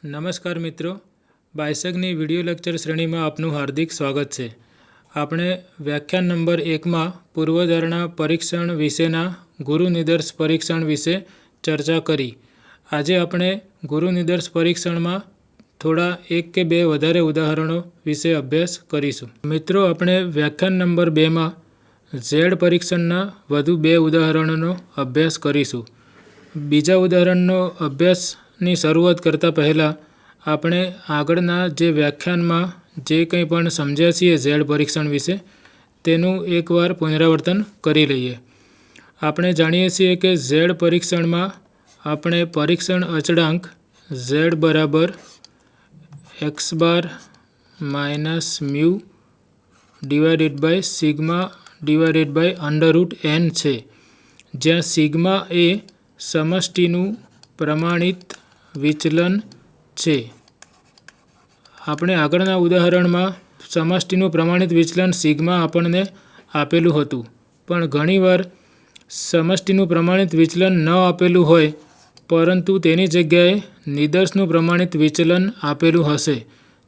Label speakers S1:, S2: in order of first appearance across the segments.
S1: નમસ્કાર મિત્રો, બાયસેગની video lecture શ્રેણીમાં આપનું હાર્દિક સ્વાગત છે. આપણે વ્યાખ્યાન નંબર 1માં પૂર્વધારણા પરીક્ષણ વિશેના ગુરુ નિદર્શ પરીક્ષણ વિશે ચર્ચા કરી. આજે આપણે ગુરુ નિદર્શ પરીક્ષણમાં થોડા એક કે બે વધારે ઉદાહરણો વિશે અભ્યાસ કરીશું. મિત્રો, આપણે વ્યાખ્યાન નંબર 2માં ઝેડ પરીક્ષણના વધુ 2 ઉદાહરણોનો અભ્યાસ કરીશું. બીજા ઉદાહરણનો અભ્યાસની શરૂઆત કરતાં પહેલાં આપણે આગળના જે વ્યાખ્યાનમાં જે કંઈ પણ સમજ્યા છીએ ઝેડ પરીક્ષણ વિશે તેનું એકવાર પુનરાવર્તન કરી લઈએ. આપણે જાણીએ છીએ કે ઝેડ પરીક્ષણમાં આપણે પરીક્ષણ અચળાંક ઝેડ બરાબર x bar minus mu divided by sigma divided by √n છે, જ્યાં સિગ્મા એ સમષ્ટિનું પ્રમાણિત વિચલન છે. આપણે આગળના ઉદાહરણમાં સમષ્ટિનું પ્રમાણિત વિચલન સિગ્મા આપણને આપેલું હતું, પણ ઘણીવાર સમષ્ટિનું પ્રમાણિત વિચલન ન આપેલું હોય પરંતુ તેની જગ્યાએ નિદર્શનું પ્રમાણિત વિચલન આપેલું હશે.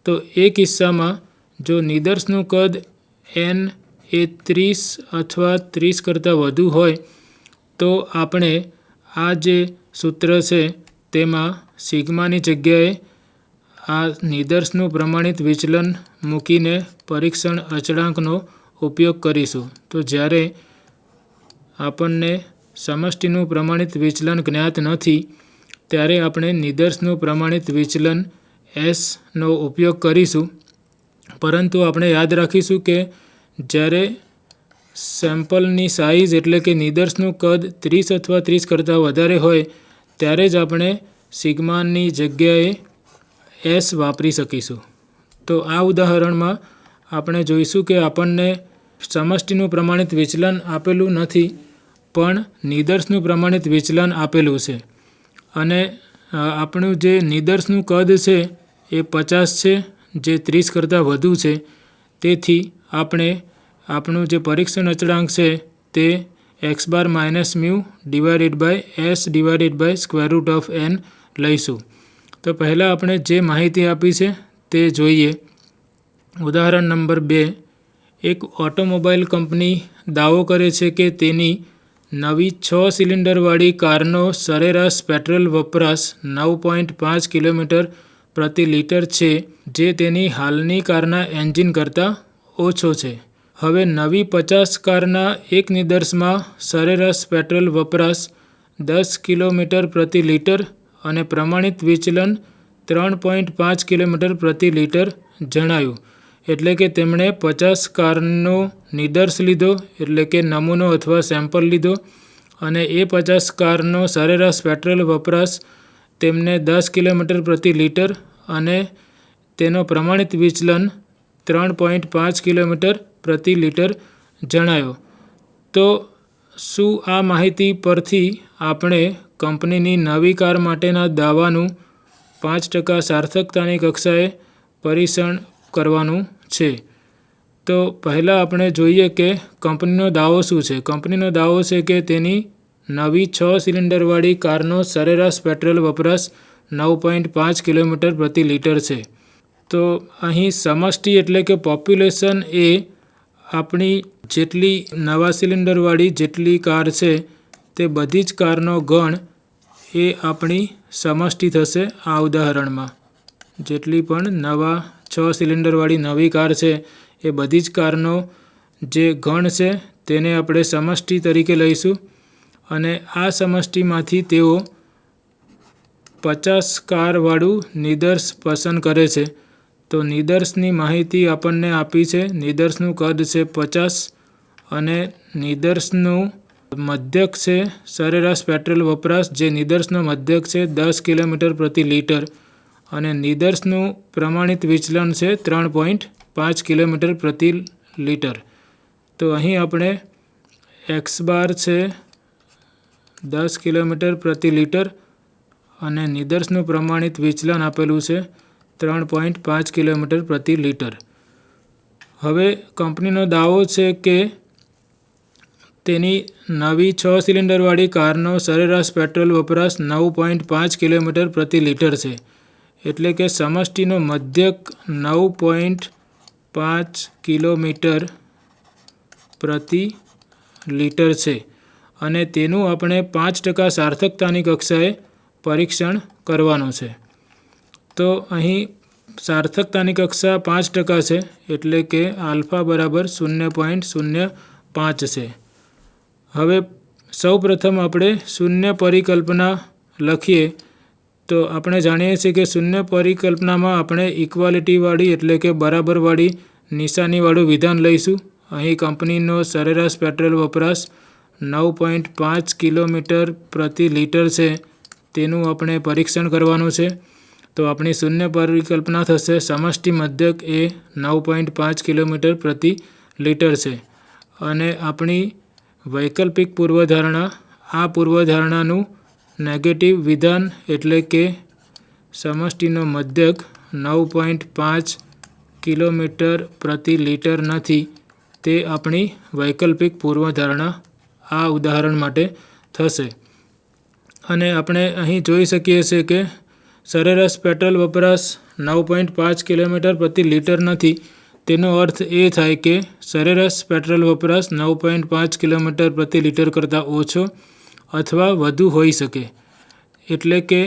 S1: તો એ કિસ્સામાં જો નિદર્શનું કદ n એ 30 અથવા 30 કરતાં વધુ હોય તો આપણે આ જે સૂત્ર છે તેમાં સિગ્માની જગ્યાએ આ નિદર્શનું પ્રમાણિત વિચલન મૂકીને પરીક્ષણ અચળાંકનો ઉપયોગ કરીશું. તો જ્યારે આપણને સમષ્ટિનું પ્રમાણિત વિચલન જ્ઞાત નથી ત્યારે આપણે નિદર્શનું પ્રમાણિત વિચલન S નો ઉપયોગ કરીશું. પરંતુ આપણે યાદ રાખીશું કે જ્યારે સેમ્પલની સાઇઝ એટલે કે નિદર્શનું કદ 30 અથવા 30 કરતાં વધારે હોય ત્યારે જ આપણે સિગ્માની જગ્યાએ S વાપરી શકીશું. તો આ ઉદાહરણમાં આપણે જોઈશું કે આપણને સમષ્ટિનું પ્રમાણિત વિચલન આપેલું નથી પણ નિદર્શનું પ્રમાણિત વિચલન આપેલું છે અને આપણું જે નિદર્શનું કદ છે એ 50 છે, જે 30 કરતાં વધુ છે. તેથી આપણે આપણું જે પરીક્ષણ અચળાંક છે તે x bar minus mu divided by s divided by square root of n લઈશું. તો પહેલાં આપણે જે માહિતી આપી છે તે જોઈએ. ઉદાહરણ નંબર 2, એક ઓટોમોબાઈલ કંપની દાવો કરે છે કે તેની નવી 6 સિલિન્ડરવાળી કારનો સરેરાશ પેટ્રોલ વપરાશ 9.5 કિલોમીટર પ્રતિ લિટર છે, જે તેની હાલની કારના એન્જિન કરતાં ઓછો છે. હવે નવી 50 કારના એક નિદર્શમાં સરેરાશ પેટ્રોલ વપરાશ 10 કિલોમીટર પ્રતિ લિટર અને પ્રમાણિત વિચલન 3.5 કિલોમીટર પ્રતિ લિટર જણાયું. એટલે કે તેમણે 50 કારનો નિદર્શ લીધો, એટલે કે નમૂનો અથવા સેમ્પલ લીધો અને એ 50 કારનો સરેરાશ પેટ્રોલ વપરાશ તેમને 10 કિલોમીટર પ્રતિ લિટર અને તેનો પ્રમાણિત વિચલન 3.5 કિલોમીટર પ્રતિ લિટર જણાયો. તો શું આ માહિતી પરથી આપણે કંપનીની નવી કાર માટેના દાવાનું 5% સાર્થકતાની કક્ષાએ પરીક્ષણ કરવાનું છે? તો પહેલાં આપણે જોઈએ કે કંપનીનો દાવો શું છે. કંપનીનો દાવો છે કે તેની નવી 6 સિલિન્ડરવાળી કારનો સરેરાશ પેટ્રોલ વપરાશ 9.5 કિલોમીટર પ્રતિ લિટર છે. તો અહીં સમષ્ટિ એટલે કે પોપ્યુલેશન એ આપણી જેટલી નવા સિલિન્ડરવાળી જેટલી કાર છે તે બધી જ કારનો ગણ એ આપણી સમષ્ટિ થશે. આ ઉદાહરણમાં જેટલી પણ નવા 6 સિલિન્ડરવાળી નવી કાર છે એ બધી જ કારનો જે ગણ છે તેને આપણે સમષ્ટિ તરીકે લઈશું અને આ સમષ્ટિમાંથી તેઓ 50 કારવાળું નિદર્શ પસંદ કરે છે. તો નિદર્શની માહિતી આપણને આપી છે. નિદર્શનું કદ છે 50 અને નિદર્શનું મધ્યક છે સરેરાશ પેટ્રોલ વપરાશ, જે નિદર્શનો મધ્યક છે 10 કિલોમીટર પ્રતિ લિટર અને નિદર્શનું પ્રમાણિત વિચલન છે 3.5 કિલોમીટર પ્રતિ લિટર. તો અહીં આપણે x બાર છે 10 કિલોમીટર પ્રતિ લિટર અને નિદર્શનું પ્રમાણિત વિચલન આપેલું છે 3.5 કિલોમીટર પ્રતિ લિટર. હવે કંપનીનો દાવો છે કે તેની નવી 6 સિલિન્ડરવાળી કારનો સરેરાશ પેટ્રોલ વપરાશ 9.5 કિલોમીટર પ્રતિ લિટર છે. એટલે કે સમષ્ટિનો મધ્યક 9.5 કિલોમીટર પ્રતિ લીટર છે અને તેનું આપણે 5% સાર્થકતાની કક્ષાએ પરીક્ષણ કરવાનું છે. તો અહીં સાર્થકતાની કક્ષા 5% છે એટલે કે આલ્ફા બરાબર 0.05 છે. હવે સૌપ્રથમ આપણે શૂન્ય પરિકલ્પના લખીએ. તો આપણે જાણીએ છીએ કે શૂન્ય પરિકલ્પનામાં આપણે ઇક્વાલિટીવાળી એટલે કે બરાબરવાળી નિશાનીવાળું વિધાન લઈશું. અહીં કંપનીનો સરેરાશ પેટ્રોલ વપરાશ 9.5 કિલોમીટર પ્રતિ લીટર છે તેનું આપણે પરીક્ષણ કરવાનું છે. તો આપણી શૂન્ય પરિકલ્પના થશે સમષ્ટિ મધ્યક એ 9.5 કિલોમીટર પ્રતિ લીટર છે અને આપણી વૈકલ્પિક પૂર્વધારણા આ પૂર્વધારણાનું નેગેટિવ વિધાન એટલે કે સમષ્ટિનો મધ્યક 9.5 કિલોમીટર પ્રતિ લીટર નથી તે આપણી વૈકલ્પિક પૂર્વધારણા આ ઉદાહરણ માટે થશે. અને આપણે અહીં જોઈ શકીએ છીએ કે સરેરાશ પેટ્રોલ વપરાશ 9.5 કિલોમીટર પ્રતિ લીટર નથી. તેનો અર્થ એ થાય કે સરેરાશ પેટ્રોલ વપરાશ 9.5 કિલોમીટર પ્રતિ લીટર કરતાં ઓછો અથવા વધુ હોઈ શકે. એટલે કે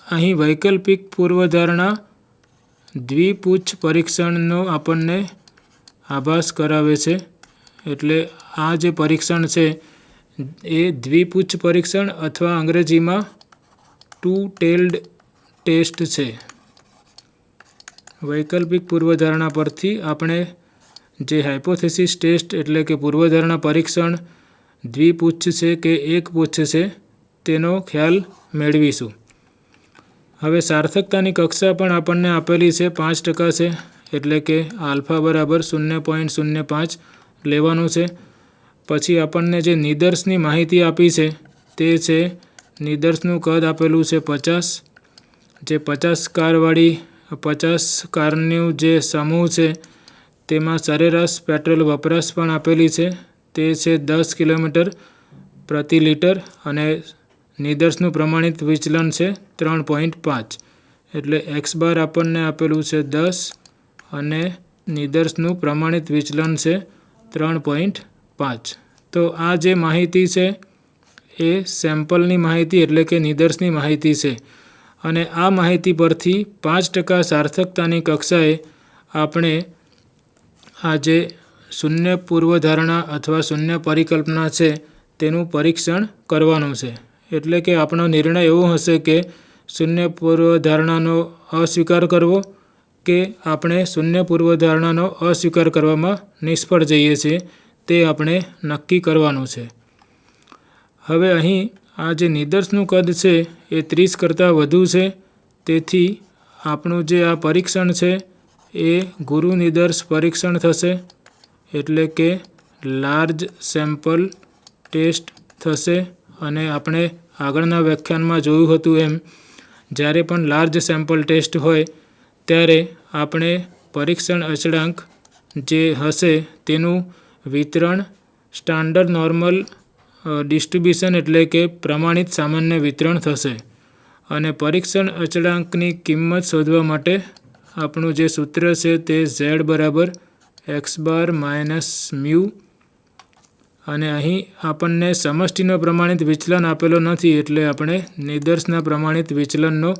S1: અહીં વૈકલ્પિક પૂર્વધારણા દ્વિપુચ્છ પરીક્ષણનો આપણને આભાસ કરાવે છે. એટલે આ જે પરીક્ષણ છે એ દ્વિપુચ્છ પરીક્ષણ અથવા અંગ્રેજીમાં ટુ-ટેલ્ડ ટેસ્ટ છે. વૈકલ્પિક પૂર્વધારણા પરથી આપણે જે હાઇપોથેસિસ ટેસ્ટ એટલે કે પૂર્વધારણા પરીક્ષણ દ્વિપુચ્છ છે કે એકપુચ્છ છે તેનો ખ્યાલ મેળવીશું. હવે સાર્થકતાની કક્ષા પણ આપણને આપેલી છે 5% છે એટલે કે આલ્ફા બરાબર 0.05 લેવાનું છે. પછી આપણને જે નિદર્શની માહિતી આપી છે તે છે નિદર્શનું કદ આપેલું છે 50. જે 50 કારનું જે સમૂહ છે તેમાં સરેરાશ પેટ્રોલ વપરાશ પણ આપેલી છે તે છે 10 કિલોમીટર પ્રતિ લીટર અને નિદર્શનું પ્રમાણિત વિચલન છે 3.5. એટલે એક્સ બાર આપણને આપેલું છે 10 અને નિદર્શનું પ્રમાણિત વિચલન છે 3.5. તો આ જે માહિતી છે એ સેમ્પલની માહિતી એટલે કે નિદર્શની માહિતી છે અને આ માહિતી પરથી 5% સાર્થકતાની કક્ષાએ આપણે આ જે શૂન્ય પૂર્વધારણા અથવા શૂન્ય પરિકલ્પના છે તેનું પરીક્ષણ કરવાનું છે. એટલે કે આપણો નિર્ણય એવો હશે કે શૂન્ય પૂર્વધારણાનો અસ્વીકાર કરવો કે આપણે શૂન્ય પૂર્વધારણાનો અસ્વીકાર કરવામાં નિષ્ફળ જઈએ છીએ તે આપણે નક્કી કરવાનું છે. હવે અહીં આ જે નિદર્શનું કદ છે એ 30 કરતાં વધુ છે. તેથી આપણું જે આ પરીક્ષણ છે એ ગુરુ નિદર્શ પરીક્ષણ થશે એટલે કે લાર્જ સેમ્પલ ટેસ્ટ થશે. અને આપણે આગળના વ્યાખ્યાનમાં જોયું હતું એમ જ્યારે પણ લાર્જ સેમ્પલ ટેસ્ટ હોય ત્યારે આપણે પરીક્ષણ અચળાંક જે હશે તેનું વિતરણ સ્ટાન્ડર્ડ નોર્મલ ડિસ્ટ્રીબ્યુશન એટલે કે પ્રમાણિત સામાન્ય વિતરણ થશે. અને પરીક્ષણ અચળાંકની કિંમત શોધવા માટે આપણું જે સૂત્ર છે તે z બરાબર x બાર માઇનસ મ્યુ. અને અહીં આપણને સમષ્ટિનો પ્રમાણિત વિચલન આપેલો નથી એટલે આપણે નિદર્શના પ્રમાણિત વિચલનનો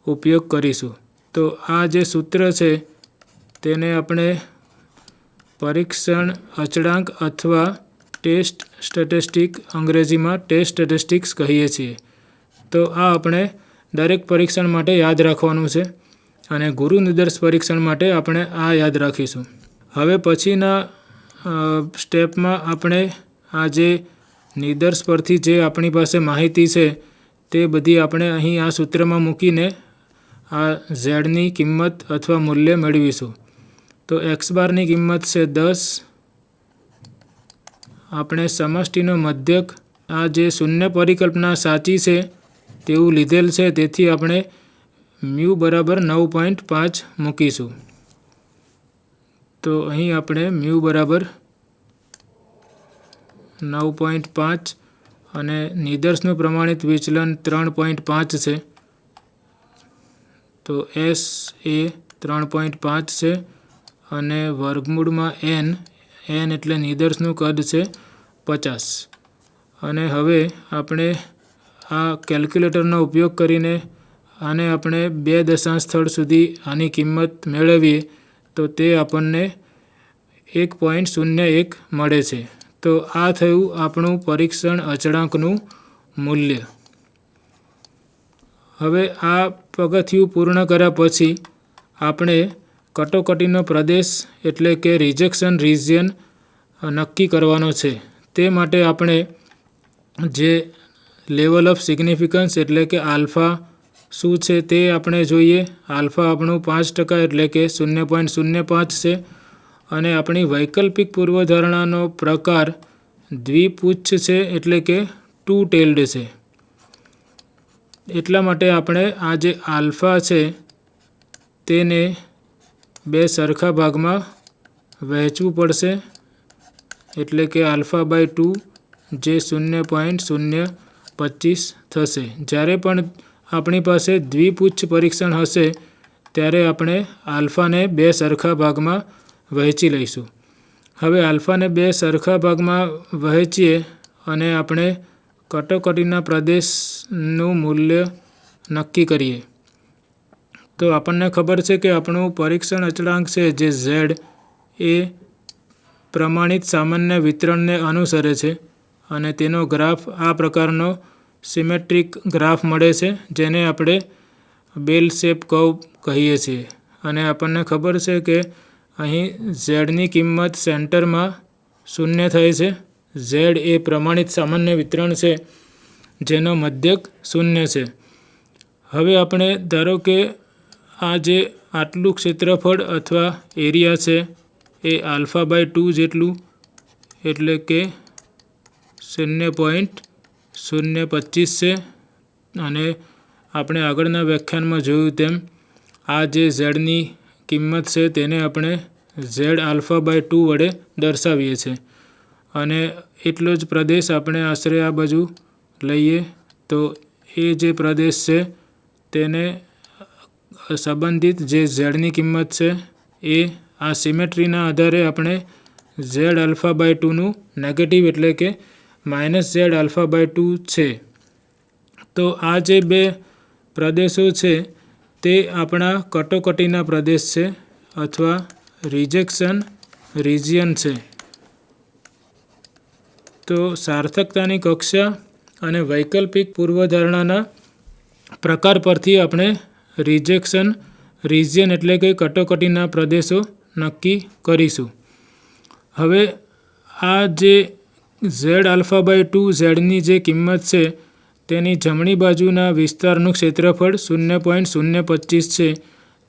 S1: ઉપયોગ કરીશું. તો આ જે સૂત્ર છે તેને આપણે પરીક્ષણ અચળાંક અથવા ટેસ્ટ સ્ટેટિસ્ટિક અંગ્રેજીમાં ટેસ્ટ સ્ટેટિસ્ટિક્સ કહીએ છીએ. તો આ આપણે દરેક પરીક્ષણ માટે યાદ રાખવાનું છે અને ગુરુ નિદર્શ પરીક્ષણ માટે આપણે આ યાદ રાખીશું. હવે પછીના સ્ટેપમાં આપણે આ જે નિદર્શ પરથી જે આપણી પાસે માહિતી છે તે બધી આપણે અહીં આ સૂત્રમાં મૂકીને આ ઝેડની કિંમત અથવા મૂલ્ય મેળવીશું. તો એક્સ બારની કિંમત છે 10. આપણે સમષ્ટિનો મધ્યક આ જે શૂન્ય પરિકલ્પના સાચી છે તેવું લીધેલ છે તેથી આપણે મ્યુ બરાબર 9.5 મૂકીશું. તો અહીં આપણે મ્યુ બરાબર 9.5 અને નિદર્શનું પ્રમાણિત વિચલન 3.5 છે. તો એસ એ 3.5 છે અને વર્ગમૂળમાં એન એટલે નિદર્શનું કદ છે 50. અને હવે આપણે આ કેલ્ક્યુલેટરનો ઉપયોગ કરીને આને આપણે 2 દશાંશ સ્થળ સુધી આની કિંમત મેળવીએ તો તે આપણને 1.01 મળે છે. તો આ થયું આપણું પરીક્ષણ અચળાંકનું મૂલ્ય. હવે આ પગથિયું પૂર્ણ કર્યા પછી આપણે કટોકટીનો પ્રદેશ એટલે કે રિજેક્શન રિજિયન નક્કી કરવાનો છે. તે માટે આપણે જે લેવલ ઓફ સિગ્નિફિકન્સ એટલે કે આલ્ફા શું છે તે આપણે જોઈએ. આલ્ફા આપણું 5% એટલે કે 0.05 છે અને આપણી વૈકલ્પિક પૂર્વધારણાનો પ્રકાર દ્વિપુચ્છ છે એટલે કે ટુ ટેલ્ડ છે. એટલા માટે આપણે આ જે આલ્ફા છે તેને 2 સરખા ભાગમાં વહેંચવું પડશે એટલે કે આલ્ફા બાય 2 જે 0.025 થશે. જ્યારે પણ આપણી પાસે દ્વિપુચ્છ પરીક્ષણ હશે ત્યારે આપણે આલ્ફાને 2 સરખા ભાગમાં વહેંચી લઈશું. હવે આલ્ફાને 2 સરખા ભાગમાં વહેંચીએ અને આપણે કટોકટીના પ્રદેશનું મૂલ્ય નક્કી કરીએ તો આપણને ખબર છે કે આપણું પરીક્ષણ અચળાંક છે જે ઝેડ એ પ્રમાણિત સામાન્ય વિતરણને અનુસરે છે અને તેનો ગ્રાફ આ પ્રકારનો સિમેટ્રિક ગ્રાફ મળે છે જેને આપણે બેલ શેપ કર્વ કહીએ છીએ. અને આપણને ખબર છે કે અહીં ઝેડની કિંમત સેન્ટરમાં 0 થાય છે. ઝેડ એ પ્રમાણિત સામાન્ય વિતરણ છે જેનો મધ્યક 0 છે. હવે આપણે ધારો કે આ જે આટલું ક્ષેત્રફળ અથવા એરિયા છે એ આલ્ફા બાય 2 જેટલું એટલે કે 0.025 છે અને આપણે આગળના વ્યાખ્યાનમાં જોયું તેમ આ જે ઝેડની કિંમત છે તેને આપણે ઝેડ આલ્ફા બાય 2 વડે દર્શાવીએ છીએ. અને એટલો જ પ્રદેશ આપણે આશરે આ બાજુ લઈએ તો એ જે પ્રદેશ છે તેને સંબંધિત જે ઝેડની કિંમત છે એ આ સિમેટ્રીના આધારે આપણે ઝેડ આલ્ફા બાય 2નું નેગેટિવ એટલે કે -ઝેડ આલ્ફા બાય 2 છે. તો આ જે 2 પ્રદેશો છે તે આપણા કટોકટીના પ્રદેશ છે અથવા રિજેક્શન રિજિયન છે. તો સાર્થકતાની કક્ષા અને વૈકલ્પિક પૂર્વધારણાના પ્રકાર પરથી આપણે રિજેક્શન રિજિયન એટલે કે કટોકટીના પ્રદેશો નક્કી કરીશું. હવે આ જે ઝેડ આલ્ફા બાય 2 ઝેડની જે કિંમત છે તેની જમણી બાજુના વિસ્તારનું ક્ષેત્રફળ 0.025 છે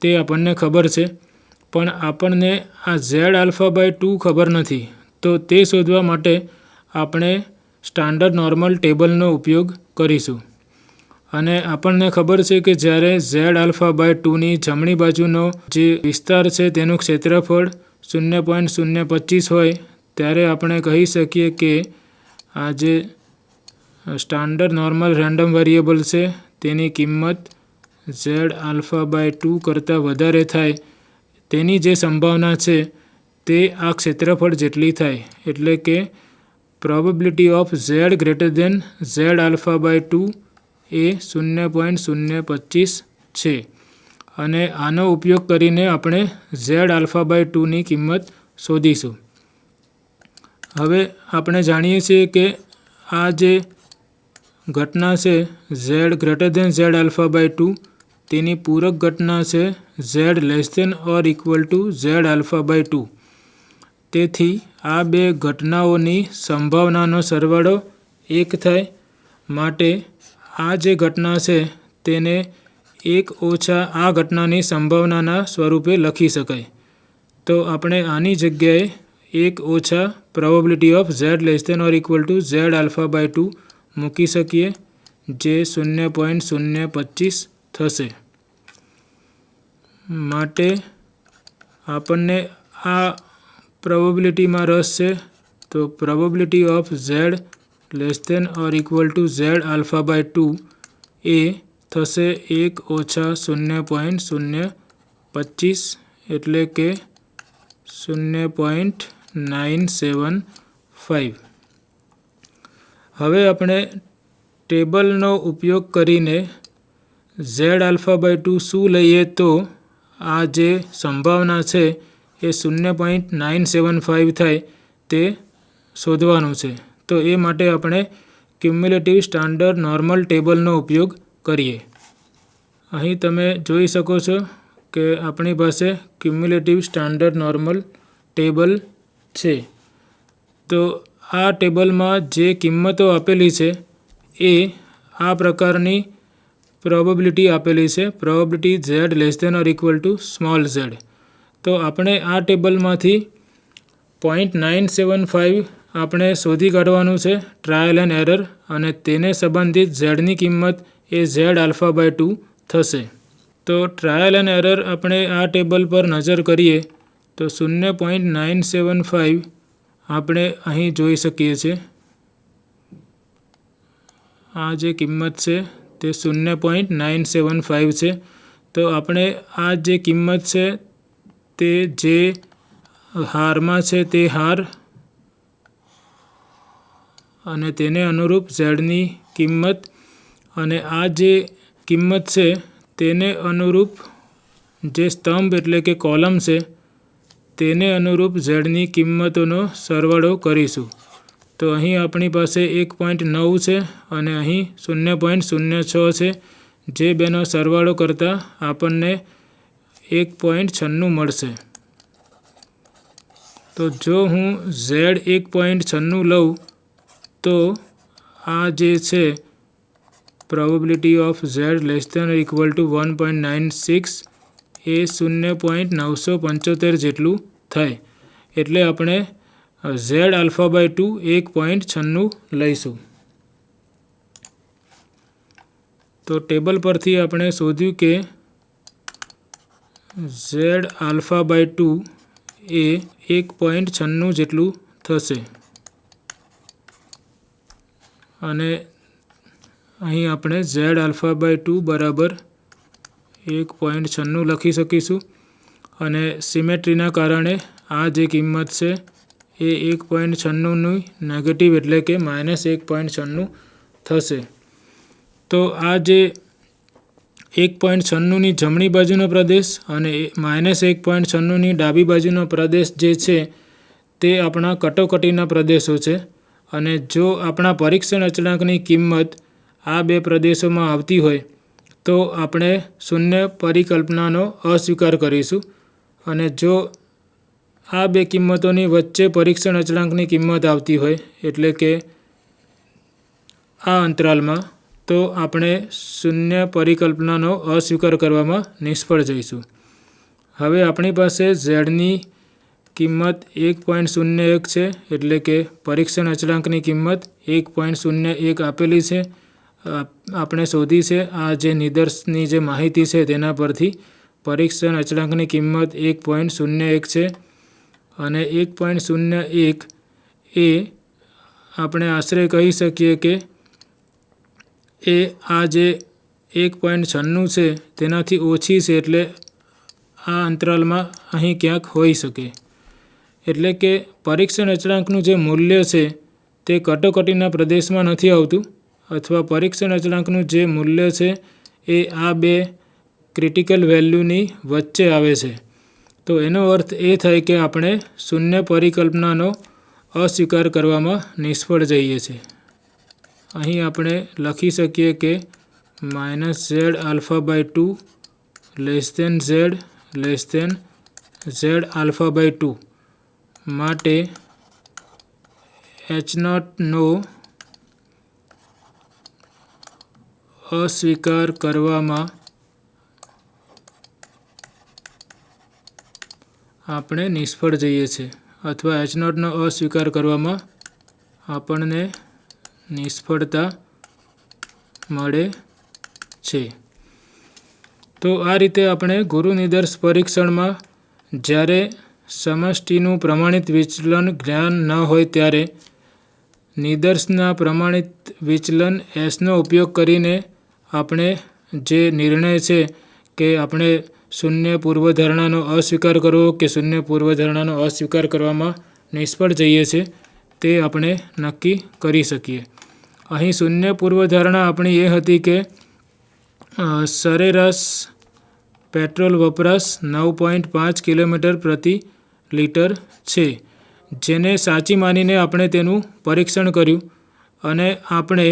S1: તે આપણને ખબર છે. પણ આપણને આ ઝેડ આલ્ફા બાય 2 ખબર નથી. તો તે શોધવા માટે આપણે સ્ટાન્ડર્ડ નોર્મલ ટેબલનો ઉપયોગ કરીશું. અને આપણને ખબર છે કે જ્યારે ઝેડ આલ્ફા બાય 2ની જમણી બાજુનો જે વિસ્તાર છે તેનું ક્ષેત્રફળ 0.025 હોય ત્યારે આપણે કહી શકીએ કે આ જે સ્ટાન્ડર્ડ નોર્મલ રેન્ડમ વેરિયેબલ છે તેની કિંમત ઝેડ આલ્ફા બાય 2 કરતાં વધારે થાય તેની જે સંભાવના છે તે આ ક્ષેત્રફળ જેટલી થાય. એટલે કે probability of Z greater than Z alpha by 2 એ 0.025 છે. અને આનો ઉપયોગ કરીને આપણે ઝેડ આલ્ફા બાય 2ની કિંમત શોધીશું. હવે આપણે જાણીએ છીએ કે આ જે ઘટના છે Z greater than Z alpha by 2 તેની પૂરક ઘટના છે Z less than or equal to Z alpha by 2. તેથી આ 2 ઘટનાઓની સંભાવનાનો સરવાળો 1 થાય. માટે આ જે ઘટના છે તેને 1 ઓછા આ ઘટનાની સંભાવનાના સ્વરૂપે લખી શકાય. તો આપણે આની જગ્યાએ 1 ઓછા probability of Z less than or equal to Z alpha by 2 મૂકી શકીએ જે 0.025 થશે. માટે આપણને આ પ્રોબેબિલિટીમાં રસ છે. તો probability of Z less than or equal to Z alpha by 2 એ થશે 1 ઓછા 0.025 એટલે કે 0.975. હવે આપણે ટેબલનો ઉપયોગ કરીને ઝેડ આલ્ફા બાય 2 શું લઈએ તો આ જે સંભાવના છે એ 0.975 થાય તે શોધવાનું છે. તો એ માટે આપણે ક્યુમ્યુલેટિવ સ્ટાન્ડર્ડ નોર્મલ ટેબલનો ઉપયોગ કરીએ. અહીં તમે જોઈ શકો છો કે આપણી પાસે ક્યુમ્યુલેટિવ સ્ટાન્ડર્ડ નોર્મલ ટેબલ છે. તો આ ટેબલમાં જે કિંમતો આપેલી છે એ આ પ્રકારની પ્રોબેબિલિટી આપેલી છે, probability Z less than or equal to small Z. તો આપણે આ ટેબલમાંથી 0.975 આપણે શોધી કાઢવાનું છે ટ્રાયલ એન્ડ એરર, અને તેને સંબંધિત ઝેડની કિંમત એ ઝેડ આલ્ફા બાય 2 થશે. તો ટ્રાયલ એન્ડ એરર આપણે આ ટેબલ પર નજર કરીએ તો 0.975 આપણે અહીં જોઈ શકીએ છીએ. આ જે કિંમત છે તે 0.975 છે. તો આપણે આ જે કિંમત છે તે જે હારમાં છે તે હાર અને તેને અનુરૂપ ઝેડની કિંમત, અને આ જે કિંમત છે તેને અનુરૂપ જે સ્તંભ એટલે કે કોલમ છે તેને અનુરૂપ ઝેડની કિંમતોનો સરવાળો કરીશું. તો અહીં આપણી પાસે 1.9 છે અને અહીં 0.06 છે. જે બેનો સરવાળો કરતાં આપણને 1.96 મળશે. તો જો હું ઝેડ 1.96 લઉં તો આ જે છે probability of Z less than or equal to 1.96 એ 0.975 જેટલું થાય. એટલે આપણે ઝેડ આલ્ફા બાય 2 1.96 લઈશું. તો ટેબલ પરથી આપણે શોધ્યું કે ઝેડ આલ્ફા બાય 2 એ 1.96 જેટલું થશે. અને અહીં આપણે ઝેડ આલ્ફા બાય 2 બરાબર 1.96 લખી શકીશું. અને સિમેટ્રીના કારણે આ જે કિંમત છે એ 1.96ની નેગેટિવ એટલે કે -1.96 થશે. તો આ જે 1.96ની જમણી બાજુનો પ્રદેશ અને -1.96ની ડાબી બાજુનો પ્રદેશ જે છે તે આપણા કટોકટીના પ્રદેશો છે. અને જો આપણા પરીક્ષણ અચળાંકની કિંમત આ બે પ્રદેશોમાં આવતી હોય તો આપણે શૂન્ય પરિકલ્પનાનો અસ્વીકાર કરીશું. અને જો આ બે કિંમતોની વચ્ચે પરીક્ષણ અચળાંકની કિંમત આવતી હોય એટલે કે આ અંતરાલમાં, તો આપણે શૂન્ય પરિકલ્પનાનો અસ્વીકાર કરવામાં નિષ્ફળ જઈશું. હવે આપણી પાસે ઝેડની કિંમત 1.01 છે એટલે કે પરીક્ષણ અચળાંકની કિંમત 1.01 આપેલી છે. આપણે શોધી છે આ જે નિદર્શની જે માહિતી છે તેના પરથી પરીક્ષણ અચળાંકની કિંમત 1.01 છે. અને 1.01 એ આપણે આશરે કહી શકીએ કે એ આ જે 1.96 છે તેનાથી ઓછી છે, એટલે આ અંતરાલમાં અહીં ક્યાંક હોઈ શકે. એટલે કે પરીક્ષણ અચળાંકનું જે મૂલ્ય છે તે કટોકટીના પ્રદેશમાં નથી આવતું, અથવા પરીક્ષણ અચળાંકનું જે મૂલ્ય છે એ આ બે ક્રિટિકલ વેલ્યુની વચ્ચે આવે છે. તો એનો અર્થ એ થાય કે આપણે શૂન્ય પરિકલ્પનાનો અસ્વીકાર કરવામાં નિષ્ફળ જઈએ છીએ. અહીં આપણે લખી શકીએ કે -Z alpha by 2 less than Z alpha by 2 માટે H0નો અસ્વીકાર કરવામાં આપણે નિષ્ફળ જઈએ છીએ, અથવા H0નો અસ્વીકાર કરવામાં આપણને નિષ્ફળતા મળે છે. તો આ રીતે આપણે ગુરુ નિદર્શ પરીક્ષણમાં જ્યારે સમષ્ટિનું પ્રમાણિત વિચલન જ્ઞાન ન હોય ત્યારે નિદર્શના પ્રમાણિત વિચલન એસનો ઉપયોગ કરીને આપણે જે નિર્ણય છે કે આપણે શૂન્ય પૂર્વધારણાનો અસ્વીકાર કરવો કે શૂન્ય પૂર્વધારણાનો અસ્વીકાર કરવામાં નિષ્ફળ જઈએ છીએ તે આપણે નક્કી કરી શકીએ. અહીં શૂન્ય પૂર્વધારણા આપણી એ હતી કે સરેરાશ પેટ્રોલ વપરાશ 9.5 કિલોમીટર પ્રતિ લિટર છે, જેને સાચી માનીને આપણે તેનું પરીક્ષણ કર્યું અને આપણે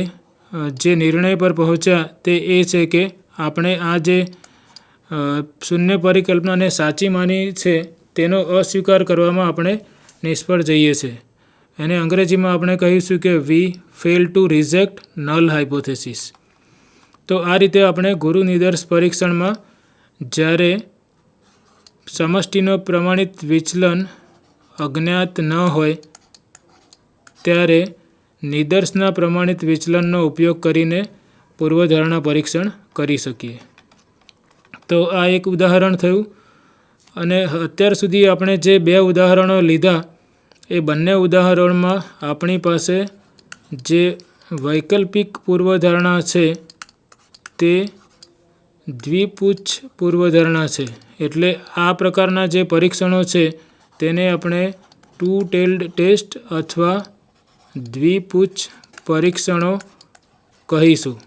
S1: જે નિર્ણય પર પહોંચ્યા તે એ છે કે આપણે આ જે શૂન્ય પરિકલ્પનાને સાચી માની છે તેનો અસ્વીકાર કરવામાં આપણે નિષ્ફળ જઈએ છીએ. એને અંગ્રેજીમાં આપણે કહીશું કે we fail to reject null hypothesis. તો આ રીતે આપણે ગુરુ નિદર્શ પરીક્ષણમાં જ્યારે સમષ્ટિનો પ્રમાણિત વિચલન અજ્ઞાત ન હોય ત્યારે નિદર્શના પ્રમાણિત વિચલનનો ઉપયોગ કરીને પૂર્વધારણા પરીક્ષણ કરી શકીએ. તો આ એક ઉદાહરણ થયું અને અત્યાર સુધી આપણે જે બે ઉદાહરણો લીધા એ બંને ઉદાહરણમાં આપણી પાસે જે વૈકલ્પિક પૂર્વધારણા છે તે દ્વિપુચ્છ પૂર્વધારણા છે. એટલે આ પ્રકારના જે પરીક્ષણો છે તેને આપણે ટુ ટેલ્ડ ટેસ્ટ અથવા દ્વિપુચ્છ પરીક્ષણો કહીશું.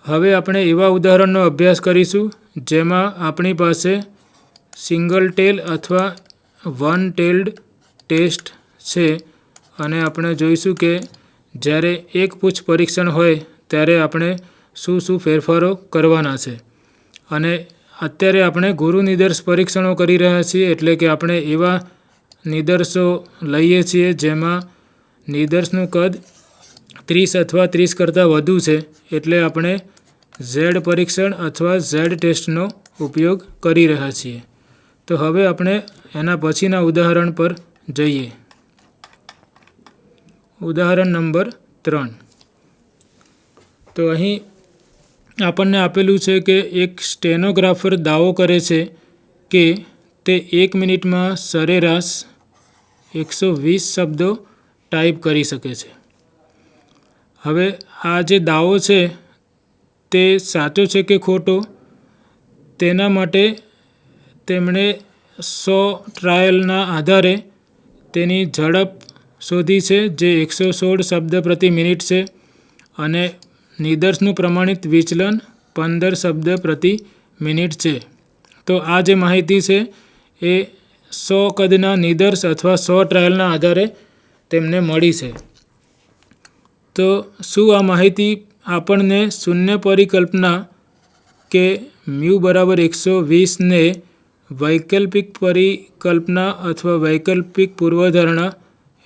S1: હવે આપણે એવા ઉદાહરણનો અભ્યાસ કરીશું જેમાં આપણી પાસે સિંગલ ટેલ અથવા વન ટેલ્ડ ટેસ્ટ છે અને આપણે જોઈશું કે જ્યારે એક પૂચ્છ પરીક્ષણ હોય ત્યારે આપણે શું શું ફેરફારો કરવાના છે. અને અત્યારે આપણે ગુરુ નિદર્શ પરીક્ષણો કરી રહ્યા છીએ એટલે કે આપણે એવા નિદર્શો લઈએ છીએ જેમાં નિદર્શનું કદ 30 અથવા 30 કરતાં વધુ છે એટલે આપણે ઝેડ પરીક્ષણ અથવા ઝેડ ટેસ્ટનો ઉપયોગ કરી રહ્યા છીએ. તો હવે આપણે એના પછીના ઉદાહરણ પર જઈએ. ઉદાહરણ નંબર 3. તો અહીં આપણને આપેલું છે કે એક સ્ટેનોગ્રાફર દાવો કરે છે કે તે 1 મિનિટમાં સરેરાશ 120 શબ્દો ટાઈપ કરી શકે છે. હવે આ જે દાવો છે તે સાચો છે કે ખોટો તેના માટે તેમણે 100 ટ્રાયલના આધારે તેની ઝડપ શોધી છે જે 116 શબ્દ પ્રતિ મિનિટ છે અને નિદર્શનું પ્રમાણિત વિચલન 15 શબ્દ પ્રતિ મિનિટ છે. તો આ જે માહિતી છે એ 100 કદના નિદર્શ અથવા 100 ટ્રાયલના આધારે તેમને મળી છે. તો શું આ માહિતી આપણને શૂન્ય પરિકલ્પના કે મ્યુ બરાબર 120 ને વૈકલ્પિક પરિકલ્પના અથવા વૈકલ્પિક પૂર્વધારણા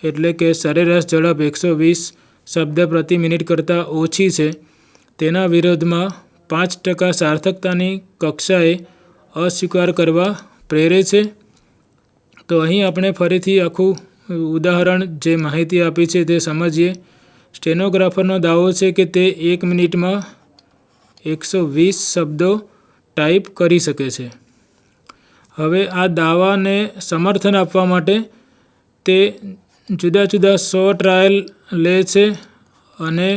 S1: એટલે કે સરેરાશ ઝડપ 120 શબ્દ પ્રતિ મિનિટ કરતાં ઓછી છે તેના વિરોધમાં 5% સાર્થકતાની કક્ષાએ અસ્વીકાર કરવા પ્રેરે છે? તો અહીં આપણે ફરીથી આખું ઉદાહરણ જે માહિતી આપી છે તે સમજીએ. સ્ટેનોગ્રાફરનો દાવો છે કે તે 1 મિનિટમાં 120 શબ્દો ટાઈપ કરી શકે છે. હવે આ દાવાને સમર્થન આપવા માટે તે જુદા જુદા 100 ટ્રાયલ લે છે અને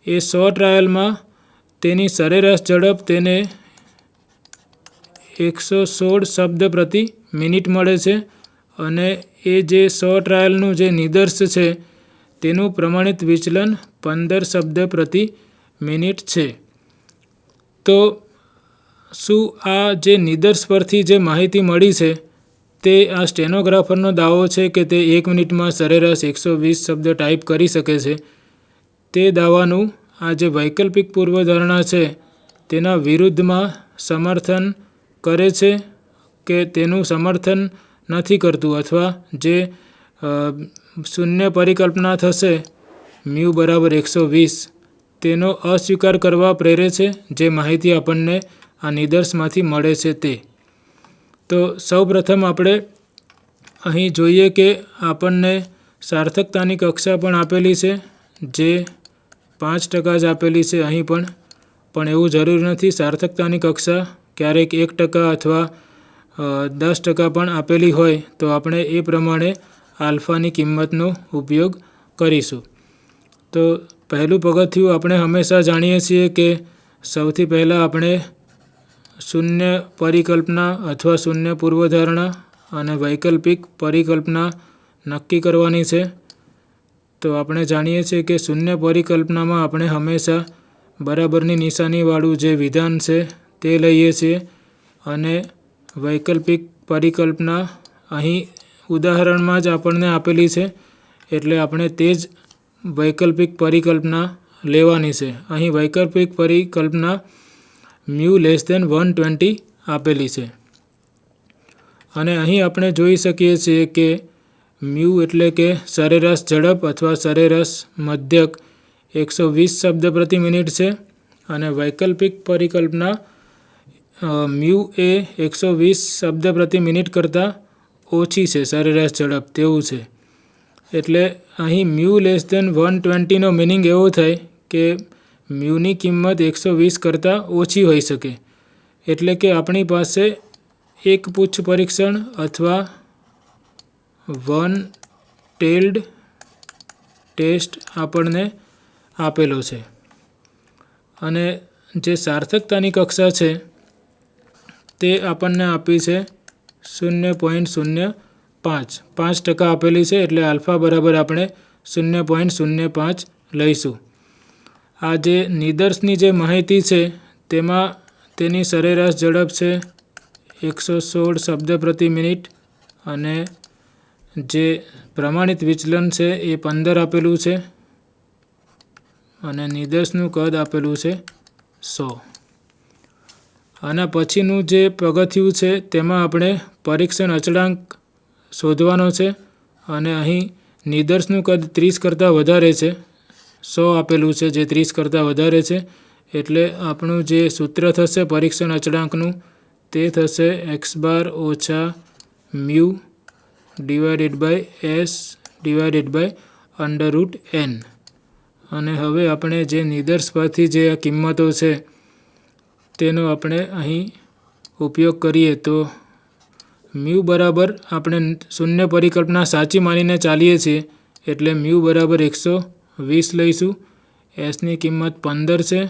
S1: એ 100 ટ્રાયલમાં તેની સરેરાશ ઝડપ તેને 116 શબ્દ પ્રતિ મિનિટ મળે છે અને એ જે 100 ટ્રાયલનું જે નિદર્શ છે તેનું પ્રમાણિત વિચલન 15 શબ્દ પ્રતિ મિનિટ છે. તો શું આ જે નિદર્શ પરથી જે માહિતી મળી છે તે આ સ્ટેનોગ્રાફરનો દાવો છે કે તે 1 મિનિટમાં સરેરાશ 120 શબ્દ ટાઈપ કરી શકે છે તે દાવાનું આ જે વૈકલ્પિક પૂર્વધારણા છે તેના વિરુદ્ધમાં સમર્થન કરે છે કે તેનું સમર્થન નથી કરતું અથવા જે શૂન્ય પરિકલ્પના થશે મ્યુ બરાબર 120 તેનો અસ્વીકાર કરવા પ્રેરે છે જે માહિતી આપણને આ નિદર્શમાંથી મળે છે તે. તો સૌપ્રથમ આપણે અહીં જોઈએ કે આપણને સાર્થકતાની કક્ષા પણ આપેલી છે જે 5% જ આપેલી છે અહીં પણ એવું જરૂરી નથી. સાર્થકતાની કક્ષા ક્યારેક 1% અથવા 10% પણ આપેલી હોય તો આપણે એ પ્રમાણે આલ્ફાની કિંમતનો ઉપયોગ કરીશું. તો પહેલું પગથિયું આપણે હંમેશા જાણીએ છીએ કે સૌથી પહેલાં આપણે શૂન્ય પરિકલ્પના અથવા શૂન્ય પૂર્વધારણા અને વૈકલ્પિક પરિકલ્પના નક્કી કરવાની છે. તો આપણે જાણીએ છીએ કે શૂન્ય પરિકલ્પનામાં આપણે હંમેશા બરાબરની નિશાનીવાળું જે વિધાન છે તે લઈએ છીએ અને વૈકલ્પિક પરિકલ્પના અહીં ઉદાહરણમાં જ આપણને આપેલી છે એટલે આપણે તે જ વૈકલ્પિક પરિકલ્પના લેવાની છે. અહીં વૈકલ્પિક પરિકલ્પના μ<120 આપેલી છે અને અહીં આપણે જોઈ શકીએ છીએ કે મ્યુ એટલે કે સરેરાશ ઝડપ અથવા સરેરાશ મધ્યક 120 શબ્દ પ્રતિ મિનિટ છે અને વૈકલ્પિક પરિકલ્પના મ્યુ એ 120 શબ્દ પ્રતિ મિનિટ કરતાં ઓછી છે સરેરાશ ઝડપ તેવું છે. એટલે અહીં μ<120નો મિનિંગ એવો થાય કે મ્યુની કિંમત 120 કરતાં ઓછી હોઈ શકે. એટલે કે આપણી પાસે એક પુચ્છ પરીક્ષણ અથવા વન ટેલ્ડ ટેસ્ટ આપણને આપેલો છે અને જે સાર્થકતાની કક્ષા છે તે આપણને આપી છે 0.05 5% આપેલી છે એટલે આલ્ફા બરાબર આપણે 0.05 લઈશું. આ જે નિદર્શની જે માહિતી છે તેમાં તેની સરેરાશ ઝડપ છે 116 શબ્દ પ્રતિ મિનિટ અને જે પ્રમાણિત વિચલન છે એ 15 આપેલું છે અને નિદર્શનું કદ આપેલું છે 100. આના પછીનું જે પગથિયું છે તેમાં આપણે પરીક્ષણ અચળાંક શોધવાનો છે અને અહીં નિદર્શનું કદ 30 કરતાં વધારે છે, 100 આપેલું છે જે 30 કરતાં વધારે છે એટલે આપણું જે સૂત્ર થશે પરીક્ષણ અચળાંકનું તે થશે x બાર ઓછા mu divided by s divided by √n. અને હવે આપણે જે નિદર્શ પરથી જે આ કિંમતો છે તેનો આપણે અહીં ઉપયોગ કરીએ તો મ્યુ બરાબર આપણે શૂન્ય પરિકલ્પના સાચી માનીને ચાલીએ છીએ એટલે મ્યુ બરાબર 120 લઈશું. એસની કિંમત 15 છે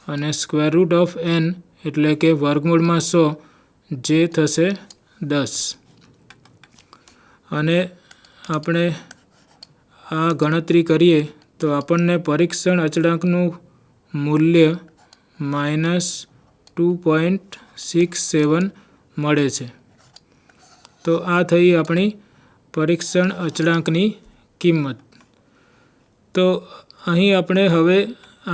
S1: અને √n એટલે કે વર્ગમૂળમાં 100 જે થશે 10. અને આપણે આ ગણતરી કરીએ તો આપણને પરીક્ષણ અચળાંકનું મૂલ્ય -2.67 મળે છે. તો આ થઈ આપણી પરીક્ષણ અચળાંકની કિંમત. તો અહીં આપણે હવે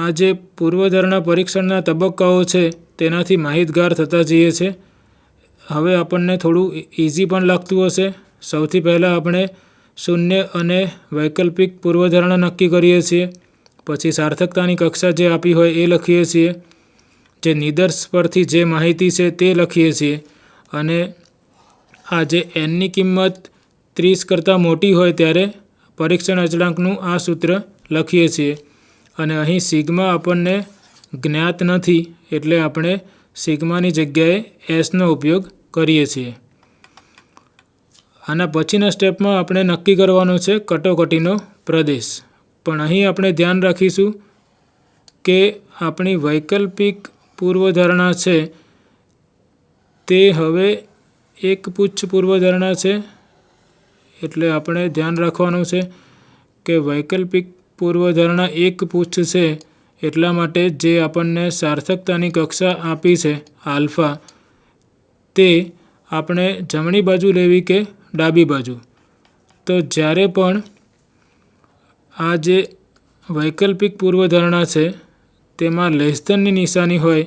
S1: આ જે પૂર્વધારણા પરીક્ષણના તબક્કાઓ છે તેનાથી માહિતગાર થતા જઈએ છે. હવે આપણને થોડું ઇઝી પણ લાગતું હશે. સૌથી પહેલાં આપણે શૂન્ય અને વૈકલ્પિક પૂર્વધારણા નક્કી કરીએ છીએ, પછી સાર્થકતાની કક્ષા જે આપી હોય એ લખીએ છીએ, જે નિદર્શ પરથી જે માહિતી છે તે લખીએ છીએ અને આ જે એનની કિંમત 30 કરતાં મોટી હોય ત્યારે પરીક્ષણ અચળાંકનું આ સૂત્ર લખીએ છીએ અને અહીં સિગ્મા આપણને જ્ઞાત નથી એટલે આપણે સિગ્માની જગ્યાએ એસનો ઉપયોગ કરીએ છીએ. આના પછીના સ્ટેપમાં આપણે નક્કી કરવાનો છે કટોકટીનો પ્રદેશ. પણ અહીં આપણે ધ્યાન રાખીશું કે આપણી વૈકલ્પિક પૂર્વધારણા છે તે હવે એક પુચ્છ પૂર્વધારણા છે એટલે આપણે ધ્યાન રાખવાનું છે કે વૈકલ્પિક પૂર્વધારણા એક પુચ્છ છે એટલા માટે જે આપણને સાર્થકતાની કક્ષા આપી છે આલ્ફા તે આપણે જમણી બાજુ લેવી કે ડાબી બાજુ. તો જ્યારે પણ આ જે વૈકલ્પિક પૂર્વધારણા છે તેમાં લેસધનની નિશાની હોય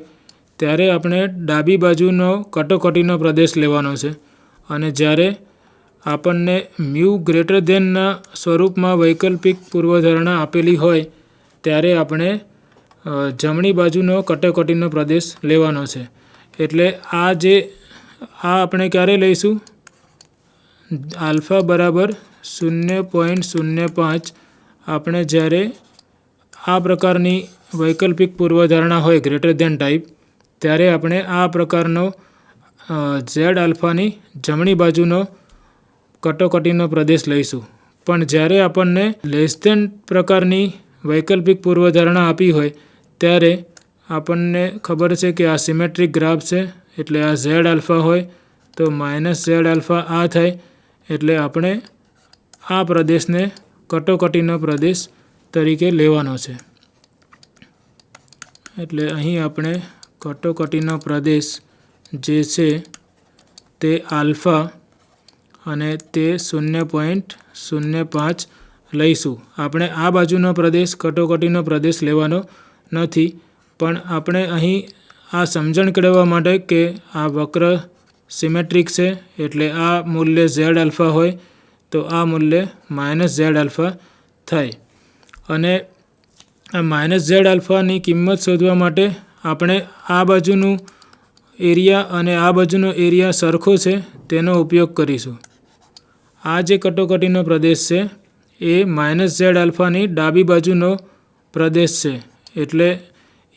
S1: ત્યારે આપણે ડાબી બાજુનો કટોકટીનો પ્રદેશ લેવાનો છે અને જ્યારે આપણને મ્યુ ગ્રેટર ધેનના સ્વરૂપમાં વૈકલ્પિક પૂર્વધારણા આપેલી હોય ત્યારે આપણે જમણી બાજુનો કટોકટીનો પ્રદેશ લેવાનો છે. એટલે આ આપણે ક્યારે લઈશું? આલ્ફા બરાબર 0.05 આપણે જ્યારે આ પ્રકારની વૈકલ્પિક પૂર્વધારણા હોય ગ્રેટર ધેન ટાઈપ ત્યારે આપણે આ પ્રકારનો ઝેડ આલ્ફાની જમણી બાજુનો કટોકટીનો પ્રદેશ લઈશું. પણ જ્યારે આપણને લેસ ધેન પ્રકારની વૈકલ્પિક પૂર્વધારણા આપી હોય ત્યારે આપણને ખબર છે કે આ સિમેટ્રિક ગ્રાફ છે, એટલે આ ઝેડ આલ્ફા હોય તો માઇનસ ઝેડ આલ્ફા આ થાય, એટલે આપણે આ પ્રદેશને કટોકટીનો પ્રદેશ તરીકે લેવાનો છે. એટલે અહીં આપણે કટોકટીનો પ્રદેશ જે છે તે આલ્ફા અને તે 0.05 લઈશું. આપણે આ બાજુનો પ્રદેશ કટોકટીનો પ્રદેશ લેવાનો નથી, પણ આપણે અહીં આ સમજણ કેળવવા માટે કે આ વક્ર સિમેટ્રિક છે, એટલે આ મૂલ્ય ઝેડ આલ્ફા હોય તો આ મૂલ્ય માઇનસ ઝેડ આલ્ફા થાય. અને આ માઇનસ ઝેડ આલ્ફાની કિંમત શોધવા માટે આપણે આ બાજુનું એરિયા અને આ બાજુનો એરિયા સરખો છે તેનો ઉપયોગ કરીશું. આ જે કટોકટીનો પ્રદેશ છે એ માઇનસ ઝેડ આલ્ફાની ડાબી બાજુનો પ્રદેશ છે, એટલે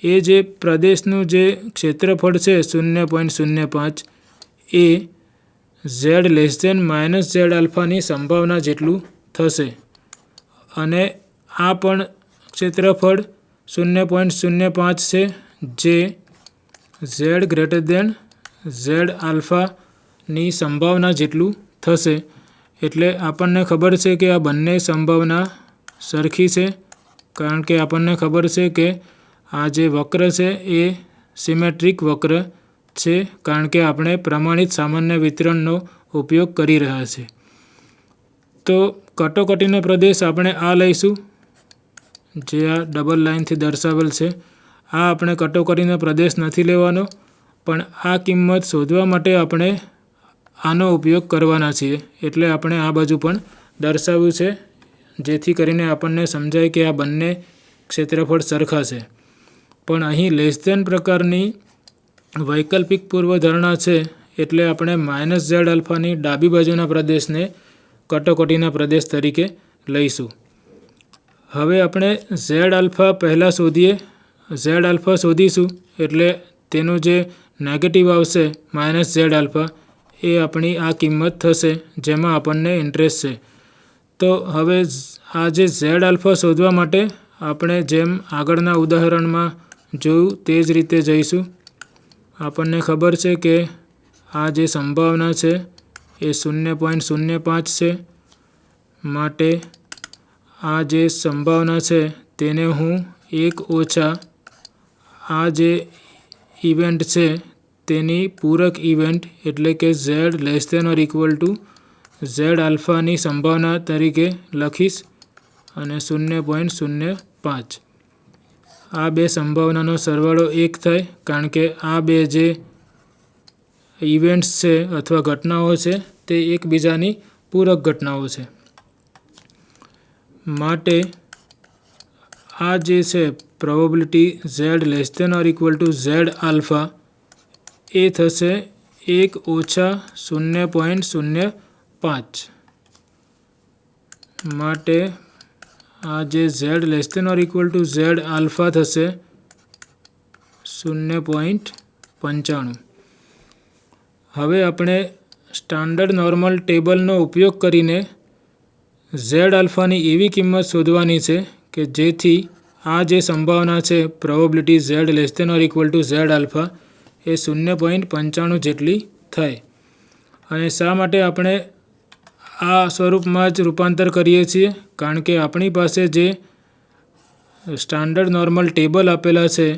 S1: એ જે પ્રદેશનું જે ક્ષેત્રફળ છે 0.05 એ Z less than minus Z આલ્ફાની સંભાવના જેટલું થશે. અને આ પણ ક્ષેત્રફળ 0.05 છે જે ઝેડ ગ્રેટર ધેન ઝેડ આલ્ફાની સંભાવના જેટલું થશે. એટલે આપણને ખબર છે કે આ બંને સંભાવના સરખી છે, કારણ કે આપણને ખબર છે કે આ જે વક્ર છે એ સિમેટ્રિક વક્ર છે, કારણ કે આપણે પ્રમાણિત સામાન્ય વિતરણનો ઉપયોગ કરી રહ્યા છીએ. તો કટોકટીનો પ્રદેશ આપણે આ લઈશું, જે આ ડબલ લાઇનથી દર્શાવેલ છે. આ આપણે કટોકટીનો પ્રદેશ નથી લેવાનો, પણ આ કિંમત શોધવા માટે આપણે આનો ઉપયોગ કરવાના છીએ, એટલે આપણે આ બાજુ પણ દર્શાવ્યું છે, જેથી કરીને આપણને સમજાય કે આ બંને ક્ષેત્રફળ સરખા છે. પણ અહીં લેસ ધેન પ્રકારની વૈકલ્પિક પૂર્વધારણા છે, એટલે આપણે માઇનસ ઝેડ આલ્ફાની ડાબી બાજુના પ્રદેશને કટોકટીના પ્રદેશ તરીકે લઈશું. હવે આપણે ઝેડ આલ્ફા પહેલાં શોધીએ. ઝેડ આલ્ફા શોધીશું એટલે તેનું જે નેગેટિવ આવશે માઇનસ ઝેડ આલ્ફા એ આપણી આ કિંમત થશે જેમાં આપણને ઇન્ટરેસ્ટ છે. તો હવે આ જે ઝેડ આલ્ફા શોધવા માટે આપણે જેમ આગળના ઉદાહરણમાં જોયું તે જ રીતે જઈશું. આપણને ખબર છે કે આ જે સંભાવના છે એ 0.05 છે, માટે આ જે સંભાવના છે તેને હું 1 ઓછા આ જે ઇવેન્ટ છે તેની પૂરક ઇવેન્ટ એટલે કે Z less than or equal to Z આલ્ફાની સંભાવના તરીકે લખીશ અને 0.05. આ બે સંભાવનાનો સરવાળો 1 થાય, કારણ કે આ બે જે ઇવેન્ટ્સ છે અથવા ઘટનાઓ છે તે એકબીજાની પૂરક ઘટનાઓ છે. માટે આ જે છે probability Z less than or equal to Z alpha એ થશે 1 ઓછા 0.05. માટે આ જે Z less than or equal to Z alpha થશે 0.95. હવે આપણે સ્ટાન્ડર્ડ નોર્મલ ટેબલનો ઉપયોગ કરીને ઝેડ આલ્ફાની એવી કિંમત શોધવાની છે કે જેથી આ જે સંભાવના છે probability Z less than or equal to Z alpha એ 0.95 જેટલી થાય. અને શા માટે આપણે આ સ્વરૂપમાં જ રૂપાંતર કરીએ છીએ? કારણ કે આપણી પાસે જે સ્ટાન્ડર્ડ નોર્મલ ટેબલ આપેલા છે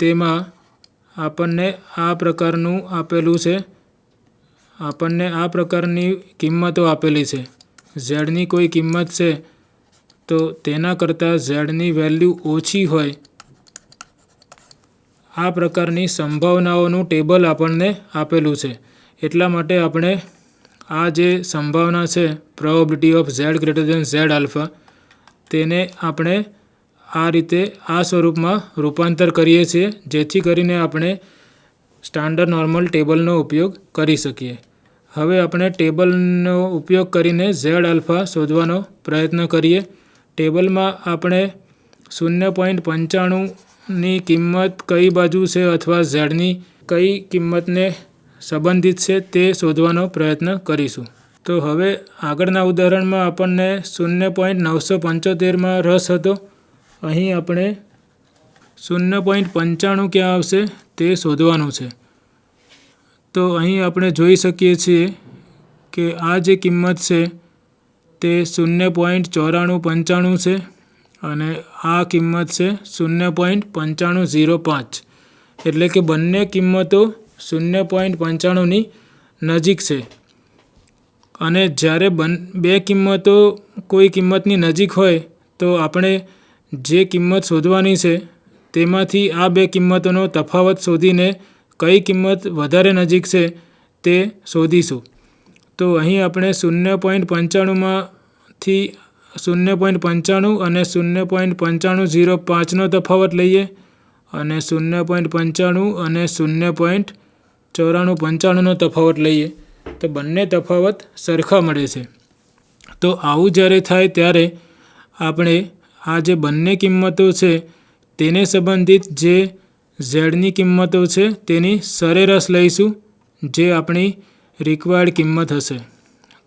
S1: તેમાં આપણને આ પ્રકારનું આપેલું છે, આપણને આ પ્રકારની કિંમતો આપેલી છે. ઝેડની કોઈ કિંમત છે તો તેના કરતાં ઝેડની વેલ્યુ ઓછી હોય આ પ્રકારની સંભાવનાઓનું ટેબલ આપણને આપેલું છે. એટલા માટે આપણે આ જે સંભાવના છે probability of Z greater than Z alpha તેને આપણે આ રીતે આ સ્વરૂપમાં રૂપાંતર કરીએ છીએ, જેથી કરીને આપણે સ્ટાન્ડર્ડ નોર્મલ ટેબલનો ઉપયોગ કરી શકીએ. હવે આપણે ટેબલનો ઉપયોગ કરીને ઝેડ આલ્ફા શોધવાનો પ્રયત્ન કરીએ. ટેબલમાં આપણે 0.95ની કિંમત કઈ બાજુ છે અથવા ઝેડની કઈ કિંમતને સંબંધિત છે તે શોધવાનો પ્રયત્ન કરીશું. તો હવે આગળના ઉદાહરણમાં આપણને 0.975માં રસ હતો. અહીં આપણે 0.95 ક્યાં આવશે તે શોધવાનું છે. તો અહીં આપણે જોઈ શકીએ છીએ કે આ જે કિંમત છે તે 0.9495 છે અને આ કિંમત છે 0.9505. એટલે કે બંને કિંમતો 0.95ની નજીક છે. અને જ્યારે બે કિંમતો કોઈ કિંમતની નજીક હોય તો આપણે જે કિંમત શોધવાની છે તેમાંથી આ બે કિંમતોનો તફાવત શોધીને કઈ કિંમત વધારે નજીક છે તે શોધીશું. તો અહીં આપણે 0.95માંથી 0.95 અને 0.9505નો તફાવત લઈએ અને 0.95 અને 0.9495નો તફાવત લઈએ તો બંને તફાવત સરખા મળે છે. તો આવું જ્યારે થાય ત્યારે આપણે આ જે બંને કિંમતો છે તેને સંબંધિત જે ઝેડની કિંમતો છે તેની સરેરાશ લઈશું જે આપણી રિક્વાયર્ડ કિંમત હશે.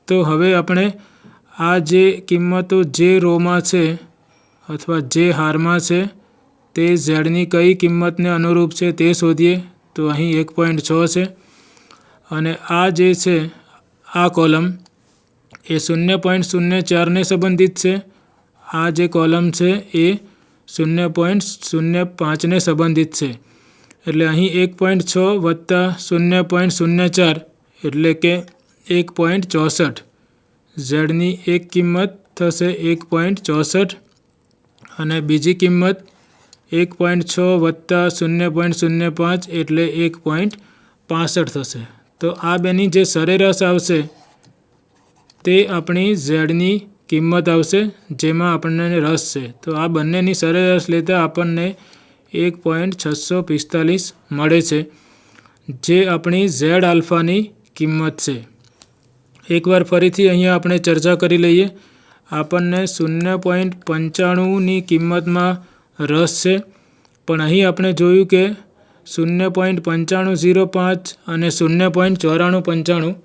S1: તો હવે આપણે આ જે કિંમતો જે રોમાં છે અથવા જે હારમાં છે તે ઝેડની કઈ કિંમતને અનુરૂપ છે તે શોધીએ. તો અહીં 1.6 છે અને આ જે છે આ કોલમ એ 0.04ને સંબંધિત છે. આ જે કોલમ છે એ 0.05ને સંબંધિત છે. એટલે અહીં 1.6 વત્તા 0.04 એટલે કે 1.64. ઝેડની એક કિંમત થશે 1.64 અને બીજી કિંમત 1.6 વત્તા 0.05 એટલે 1.65 થશે. તો આ બેની જે સરેરાશ આવશે તે આપણી ઝેડની કિંમત આવશે જેમાં આપણને રસ છે. તો આ બંનેની સરેરાશ લેતા આપણને 1.645 મળે છે જે આપણી ઝેડ આલ્ફાની કિંમત છે. એકવાર ફરીથી અહીંયા આપણે ચર્ચા કરી લઈએ. આપણને 0.95ની કિંમતમાં રસ છે પણ અહીં આપણે જોયું કે 0.9505 અને 0.9495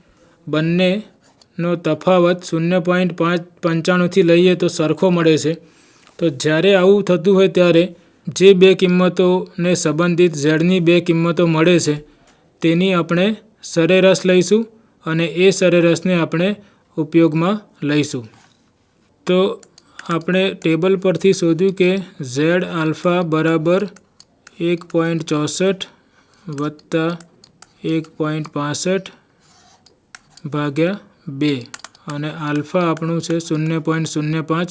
S1: બંનેનો તફાવત 0.95થી લઈએ તો સરખો મળે છે. તો જ્યારે આવું થતું હોય ત્યારે જે બે કિંમતોને સંબંધિત ઝેડની બે કિંમતો મળે છે તેની આપણે સરેરાશ લઈશું અને એ સરેરાશને આપણે ઉપયોગમાં લઈશું. તો આપણે ટેબલ પરથી શોધ્યું કે ઝેડ આલ્ફા બરાબર 1.64 વત્તા 1.65 ભાગ્યા 2 અને આલ્ફા આપણું છે 0.05.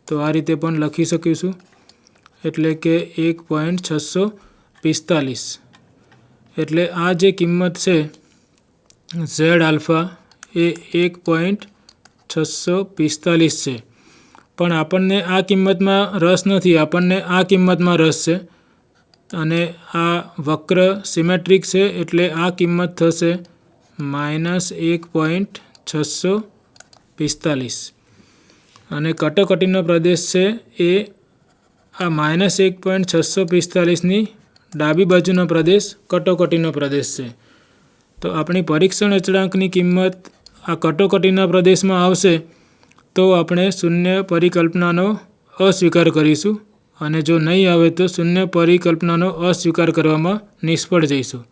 S1: તો આ રીતે પણ લખી શકીશું એટલે કે 1.645. એટલે આ જે કિંમત છે ઝેડ આલ્ફા એ 1.645 છે. પણ આપણને આ કિંમતમાં રસ નથી, આપણને આ કિંમતમાં રસ છે અને આ વક્ર સિમેટ્રિક છે એટલે આ કિંમત થશે -1.645 અને કટોકટીનો પ્રદેશ છે એ આ -1.645ની ડાબી બાજુનો પ્રદેશ કટોકટીનો પ્રદેશ છે. તો આપણી પરીક્ષણ અચળાંકની કિંમત આ કટોકટીના પ્રદેશમાં આવશે તો આપણે શૂન્ય પરિકલ્પનાનો અસ્વીકાર કરીશું અને જો નહીં આવે તો શૂન્ય પરિકલ્પનાનો અસ્વીકાર કરવામાં નિષ્ફળ જઈશું.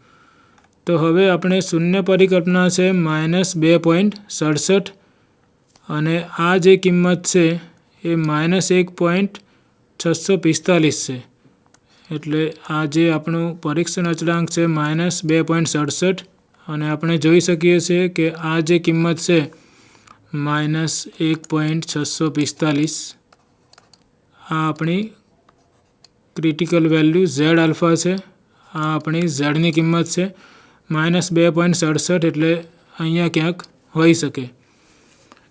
S1: તો હવે આપણે શૂન્ય પરિકલ્પના છે -2.67 અને આ જે કિંમત છે એ -1.645 છે. એટલે આ જે આપણું પરીક્ષણ અચળાંક છે -2.67 અને આપણે જોઈ શકીએ છીએ કે આ જે કિંમત છે -1.645 આ આપણી ક્રિટિકલ વેલ્યુ ઝેડ આલ્ફા છે. આ આપણી ઝેડની કિંમત છે. -2.67 એટલે અહીંયા ક્યાંક હોઈ શકે.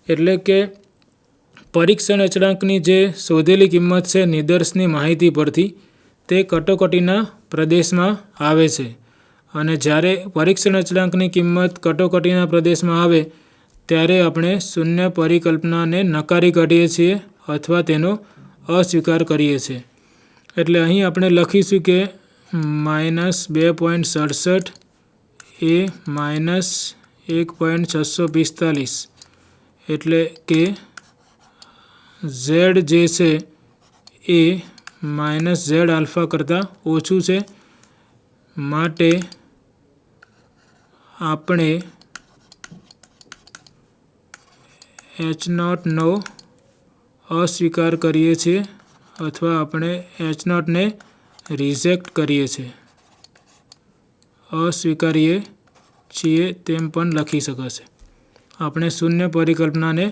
S1: એટલે કે પરીક્ષણ અચળાંકની જે શોધેલી કિંમત છે નિદર્શની માહિતી પરથી તે કટોકટીના પ્રદેશમાં આવે છે અને જ્યારે પરીક્ષણ અચળાંકની કિંમત કટોકટીના પ્રદેશમાં આવે ત્યારે આપણે શૂન્ય પરિકલ્પનાને નકારી કાઢીએ છીએ અથવા તેનો અસ્વીકાર કરીએ છીએ. એટલે અહીં આપણે લખીશું કે -2.67 એ -1.645 એટલે કે ઝેડ જે છે એ માઇનસ ઝેડ આલ્ફા કરતાં ઓછું છે, માટે આપણે એચ નોટનો અસ્વીકાર કરીએ છીએ અથવા આપણે એચ નોટને રિજેક્ટ કરીએ છીએ, અસ્વીકારીએ છીએ તેમ પણ લખી શકાશે. આપણે શૂન્ય પરિકલ્પનાને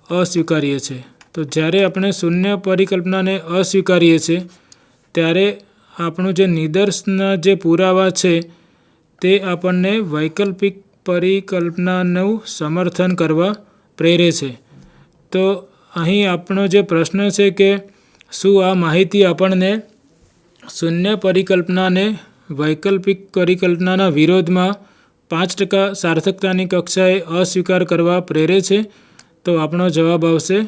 S1: અસ્વીકારીએ છીએ. તો જ્યારે આપણે શૂન્ય પરિકલ્પનાને અસ્વીકારીએ છીએ ત્યારે આપણું જે નિદર્શનના જે પુરાવા છે તે આપણને વૈકલ્પિક પરિકલ્પનાનું સમર્થન કરવા પ્રેરે છે. તો અહીં આપણો જે પ્રશ્ન છે કે શું આ માહિતી આપણને શૂન્ય પરિકલ્પનાને વૈકલ્પિક પરિકલ્પનાના વિરોધમાં 5% સાર્થકતાની કક્ષાએ અસ્વીકાર કરવા પ્રેરે છે? તો આપણો જવાબ આવશે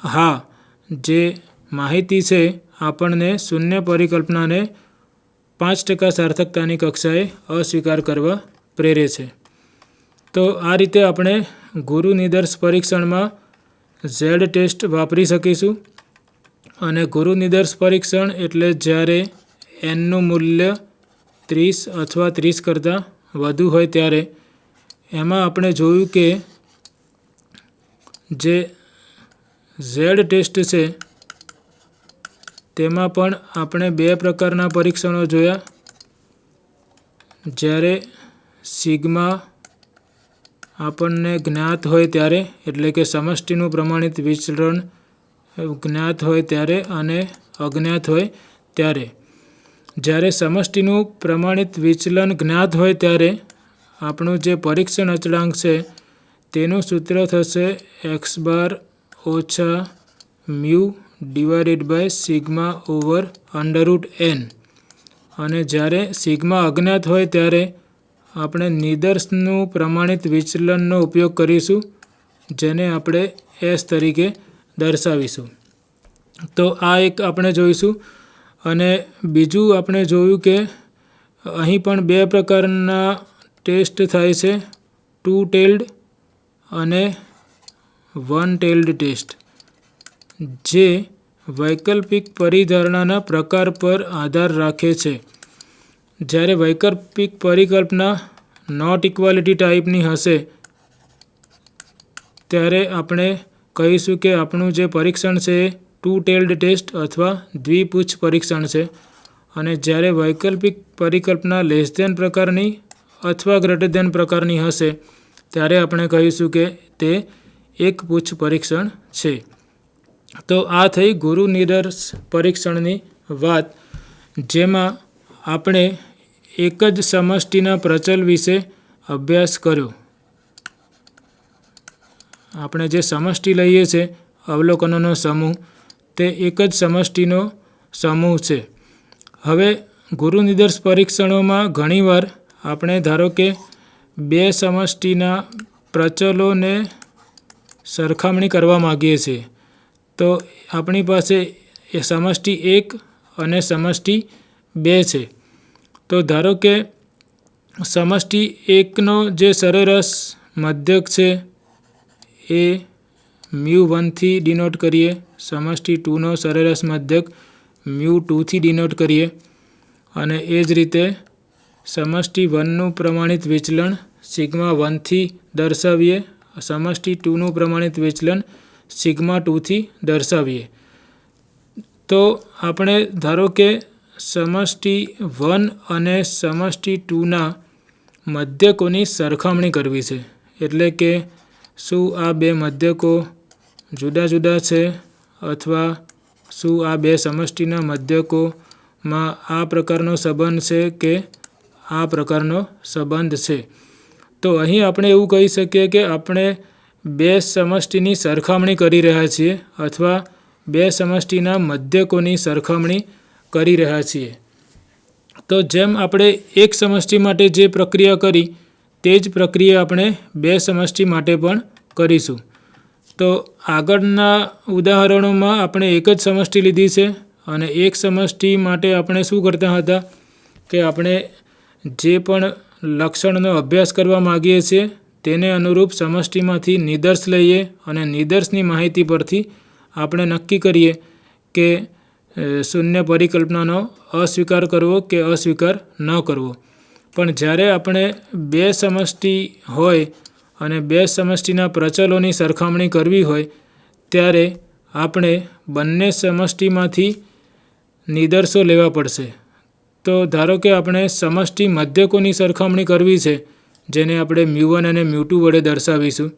S1: હા. જે માહિતી છે આપણને શૂન્ય પરિકલ્પનાને 5% સાર્થકતાની કક્ષાએ અસ્વીકાર કરવા પ્રેરે છે. તો આ રીતે આપણે ગુરુ નિદર્શ પરીક્ષણમાં ઝેડ ટેસ્ટ વાપરી શકીશું. અને ગુરુ નિદર્શ પરીક્ષણ એટલે જ્યારે એનનું મૂલ્ય 30 અથવા 30 કરતાં વધુ હોય ત્યારે. એમાં આપણે જોયું કે જે ઝેડ ટેસ્ટ છે તેમાં પણ આપણે 2 પ્રકારના પરીક્ષણો જોયા. જ્યારે સિગ્મા આપણને જ્ઞાત હોય ત્યારે, એટલે કે સમષ્ટિનું પ્રમાણિત વિચલન જ્ઞાત હોય ત્યારે અને અજ્ઞાત હોય ત્યારે. જ્યારે સમષ્ટિનું પ્રમાણિત વિચલન જ્ઞાત હોય ત્યારે આપણું જે પરીક્ષણ અચળાંક છે તેનું સૂત્ર થશે x બાર ઓછા mu divided by sigma over √n. અને જ્યારે સિગ્મા અજ્ઞાત હોય ત્યારે આપણે નિદર્શનું પ્રમાણિત વિચલનનો ઉપયોગ કરીશું, જેને આપણે S તરીકે દર્શાવીશું. તો આ એક આપણે જોઈશું. અને બીજું આપણે જોયું કે અહીં પણ 2 પ્રકારના ટેસ્ટ થાય છે, 2 ટેલ્ડ અને 1 ટેલ્ડ ટેસ્ટ, જે વૈકલ્પિક પરિધારણાના પ્રકાર પર આધાર રાખે છે. જ્યારે વૈકલ્પિક પરિકલ્પના નોટ ઇક્વાલિટી ટાઈપની હશે ત્યારે આપણે કહીશું કે આપણું જે પરીક્ષણ છે એ 2 ટેલ્ડ ટેસ્ટ અથવા દ્વિપુચ્છ પરીક્ષણ છે. અને જ્યારે વૈકલ્પિક પરિકલ્પના લેસ ધેન પ્રકારની અથવા ગ્રેટર ધેન પ્રકારની હશે ત્યારે આપણે કહીશું કે તે એકપુચ્છ પરીક્ષણ છે. તો આ થઈ ગુરુ નિદર્શ પરીક્ષણની વાત, જેમાં આપણે એક જ સમષ્ટિના પ્રચલ વિશે અભ્યાસ કર્યો. આપણે જે સમષ્ટિ લઈએ છીએ અવલોકનોનો સમૂહ, તે એક જ સમષ્ટિનો સમૂહ છે. હવે ગુરુ નિદર્શ પરીક્ષણોમાં ઘણીવાર આપણે ધારો કે 2 સમષ્ટિના પ્રચલોને સરખામણી કરવા માગીએ છીએ. તો આપણી પાસે એ સમષ્ટિ 1 અને સમષ્ટિ 2 છે. તો ધારો કે સમષ્ટિ 1નો જે સરેરાશ મધ્યક છે એ μ1 થી ડિનોટ કરીએ, સમષ્ટિ 2નો સરેરાશ મધ્યક μ2 થી ડિનોટ કરીએ, અને એ જ રીતે સમષ્ટિ 1નું પ્રમાણિત વિચલન સિગ્મા 1 થી દર્શાવીએ, સમષ્ટિ 2નું પ્રમાણિત વિચલન સિગ્મા 2 થી દર્શાવીએ. તો આપણે ધારો કે સમષ્ટિ 1 અને સમષ્ટિ 2ના મધ્યકોની સરખામણી કરવી છે. એટલે કે શું આ 2 મધ્યકો જુદા જુદા છે અથવા શું આ 2 સમષ્ટિના મધ્યકોમાં આ પ્રકારનો સંબંધ છે કે આ પ્રકારનો સંબંધ છે. તો અહીં આપણે એવું કહી શકીએ કે આપણે 2 સમષ્ટિની સરખામણી કરી રહ્યા છીએ અથવા 2 સમષ્ટિના મધ્યકોની સરખામણી કરી રહ્યા છીએ. તો જેમ આપણે એક સમષ્ટિ માટે જે પ્રક્રિયા કરી તે જ પ્રક્રિયા આપણે 2 સમષ્ટિ માટે પણ કરીશું. તો આગળના ઉદાહરણોમાં આપણે એક જ સમષ્ટિ લીધી છે અને એક સમષ્ટિ માટે આપણે શું કરતા હતા કે આપણે જે પણ લક્ષણનો અભ્યાસ કરવા માગીએ છીએ તેને અનુરૂપ સમષ્ટિમાંથી નિદર્શ લઈએ અને નિદર્શની માહિતી પરથી આપણે નક્કી કરીએ કે શૂન્ય પરિકલ્પનાનો અસ્વીકાર કરવો કે અસ્વીકાર ન કરવો. પણ જ્યારે આપણે બે સમષ્ટિ હોય અને બે સમષ્ટિના પ્રચલોની સરખામણી કરવી હોય ત્યારે આપણે બંને સમષ્ટિમાંથી નિદર્શો લેવા પડશે. તો ધારો કે આપણે સમષ્ટિ મધ્યકોની સરખામણી કરવી છે, જેને આપણે μ1 અને μ2 વડે દર્શાવીશું.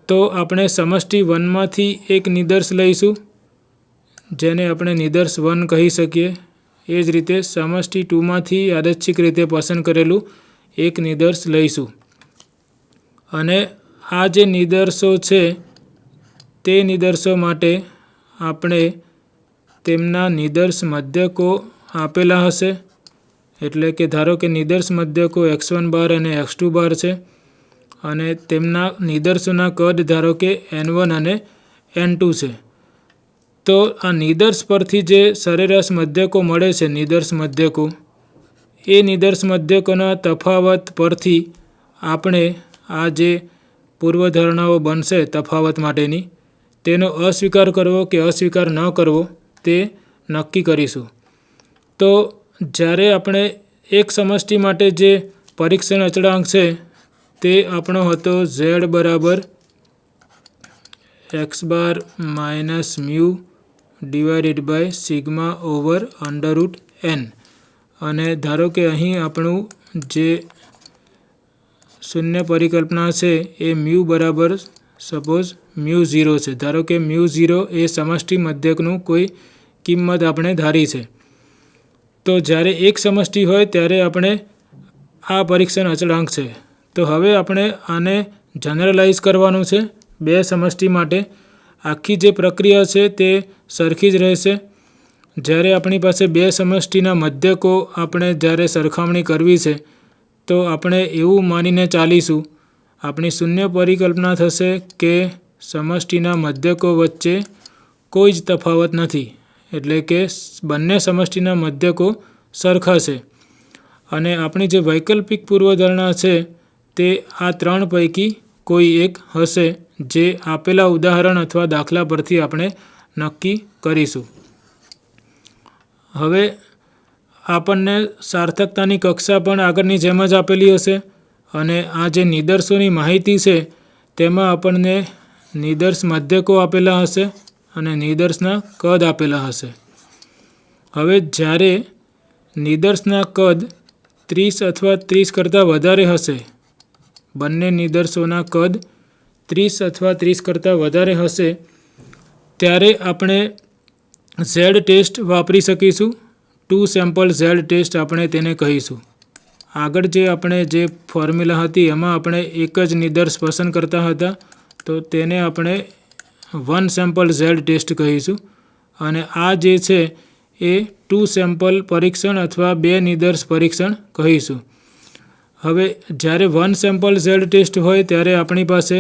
S1: તો આપણે સમષ્ટિ 1માંથી એક નિદર્શ લઈશું, જેને આપણે નિદર્શ 1 કહી શકીએ. એ જ રીતે સમષ્ટિ 2માંથી યાદચ્છિક રીતે પસંદ કરેલું એક નિદર્શ લઈશું. અને આ જે નિદર્શો છે તે નિદર્શો માટે આપણે તેમના નિદર્શ મધ્યકો આપેલા હશે. એટલે કે ધારો કે નિદર્શ મધ્યકો x1 બાર અને x2 બાર છે અને તેમના નિદર્શોના કદ ધારો કે n1 અને n2 છે. તો આ નિદર્શ પરથી જે સરેરાશ મધ્યકો મળે છે, નિદર્શ મધ્યકો, એ નિદર્શ મધ્યકોના તફાવત પરથી આપણે આ જે પૂર્વધારણાઓ બનશે તફાવત માટેની, તેનો અસ્વીકાર કરવો કે અસ્વીકાર ન કરવો તે નક્કી કરીશું. તો જ્યારે આપણે એક સમષ્ટિ માટે જે પરીક્ષણ અચળાંક છે તે આપણો હતો z બરાબર x bar minus mu divided by sigma over √n. અને ધારો કે અહીં આપણું જે શૂન્ય પરિકલ્પના છે એ મ્યુ બરાબર સપોઝ μ0 છે. ધારો કે μ0 એ સમષ્ટિ મધ્યકનું કોઈ કિંમત આપણે ધારી છે. તો જ્યારે એક સમષ્ટિ હોય ત્યારે આપણે આ પરીક્ષણ અચળાંક છે. તો હવે આપણે આને જનરલાઇઝ કરવાનું છે બે સમષ્ટિ માટે. આખી જે પ્રક્રિયા છે તે સરખી જ રહેશે. જ્યારે આપણી પાસે બે સમષ્ટિના મધ્યકો આપણે જ્યારે સરખામણી કરવી છે તો આપણે એવું માનીને ચાલીશું, આપણી શૂન્ય પરિકલ્પના થશે કે સમષ્ટિના મધ્યકો વચ્ચે કોઈ જ તફાવત નથી. એટલે કે બંને સમષ્ટિના મધ્યકો સરખા છે. અને આપણી જે વૈકલ્પિક પૂર્વધારણા છે તે આ ત્રણ પૈકી કોઈ એક હશે, જે આપેલા ઉદાહરણ અથવા દાખલા પરથી આપણે નક્કી કરીશું. હવે આપણને સાર્થકતાની કક્ષા પણ આગળની જેમ જ આપેલી હશે. અને આ જે નિદર્શોની માહિતી છે તેમાં આપણને નિદર્શ મધ્યકો આપેલા હશે અને નિદર્શના કદ આપેલા હશે. હવે જ્યારે નિદર્શના કદ 30 અથવા 30 કરતાં વધારે હશે, બંને નિદર્શોના કદ 30 અથવા 30 કરતાં વધારે હશે, ત્યારે આપણે ઝેડ ટેસ્ટ વાપરી શકીશું. 2 સેમ્પલ ઝેડ ટેસ્ટ આપણે તેને કહીશું. આગળ જે આપણે જે ફોર્મ્યુલા હતી એમાં આપણે એક જ નિદર્શ પસંદ કરતા હતા, તો તેને આપણે 1 સેમ્પલ ઝેડ ટેસ્ટ કહીશું. અને આ જે છે એ 2 સેમ્પલ પરીક્ષણ અથવા 2 નિદર્શ પરીક્ષણ કહીશું. હવે જ્યારે 1 સેમ્પલ ઝેડ ટેસ્ટ હોય ત્યારે આપણી પાસે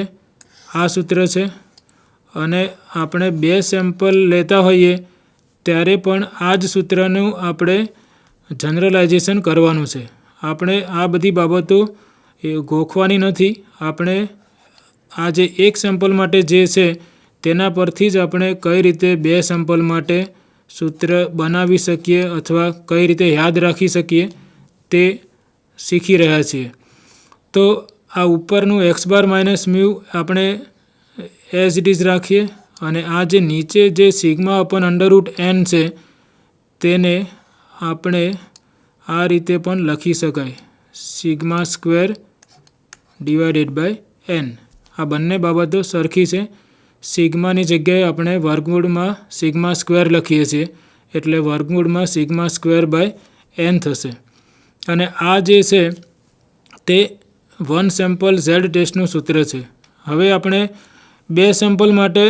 S1: આ સૂત્ર છે. અને આપણે 2 સેમ્પલ લેતા હોઈએ ત્યારે પણ આ જ સૂત્રનું આપણે જનરલાઇઝેશન કરવાનું છે. આપણે આ બધી બાબતો ગોખવાની નથી. આપણે આ જે એક સેમ્પલ માટે જે છે તેના પરથી જ આપણે કઈ રીતે 2 સેમ્પલ માટે સૂત્ર બનાવી શકીએ અથવા કઈ રીતે યાદ રાખી શકીએ તે શીખી રહ્યા છીએ. તો આ ઉપરનું x બાર માઇનસ મ્યુ આપણે એઝ ઇટ ઇઝ રાખીએ. અને આ જે નીચે જે સિગ્મા અપન √n છે તેને આપણે આ રીતે પણ લખી શકાય, sigma square divided by n. આ બંને બાબતો સરખી છે. સિગ્માની જગ્યાએ આપણે વર્ગમૂળમાં સિગ્મા સ્ક્વેર લખીએ છીએ, એટલે વર્ગમૂળમાં સિગ્મા સ્ક્વેર બાય n થશે. અને આ જે છે તે 1 સેમ્પલ ઝેડ ટેસ્ટનું સૂત્ર છે. હવે આપણે 2 સેમ્પલ માટે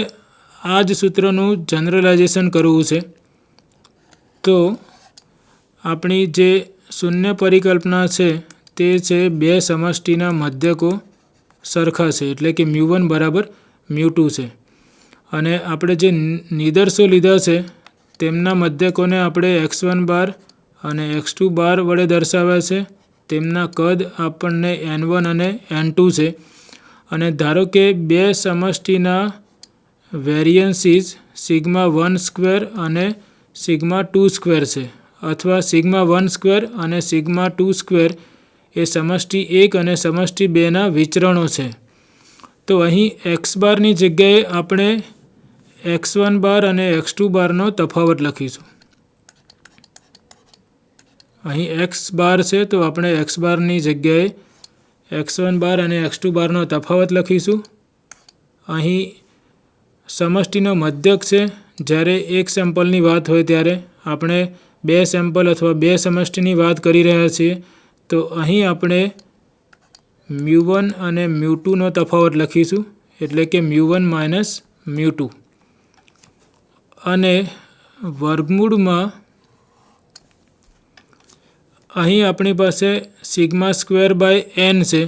S1: આ જ સૂત્રનું જનરલાઇઝેશન કરવું છે. તો આપણી જે શૂન્ય પરિકલ્પના છે તે છે 2 સમષ્ટિના મધ્યકો સરખા છે, એટલે કે μ1 બરાબર μ2 છે. અને આપણે જે નિદર્શો લીધા છે તેમના મધ્યકોને આપણે x1 બાર અને x2 બાર વડે દર્શાવ્યા છે. તેમના કદ આપણને n1 અને n2 છે. અને ધારો કે 2 સમષ્ટિના વેરિયન્સીસ સિગ્મા 1 સ્ક્વેર અને સિગ્મા 2 સ્ક્વેર છે અથવા સિગ્મા 1 સ્ક્વેર અને સિગ્મા 2 સ્ક્વેર એ સમષ્ટિ 1 અને સમષ્ટિ 2ના વિચરણો છે. તો અહીં એક્સ બારની જગ્યાએ આપણે x1 બાર અને x2 બારનો તફાવત લખીશું. અહીં x બાર છે તો આપણે x બારની જગ્યાએ x1 બાર અને x2 બારનો તફાવત લખીશું. અહીં સમષ્ટિનો મધ્યક છે. જ્યારે એક સેમ્પલની વાત હોય ત્યારે આપણે બે સેમ્પલ અથવા બે સમષ્ટિની વાત કરી રહ્યા છીએ. તો અહીં આપણે μ1 અને μ2નો તફાવત લખીશું, એટલે કે μ1 માઇનસ μ2. અને વર્ગમૂળમાં અહીં આપણી પાસે સિગ્મા સ્ક્વેર બાય n છે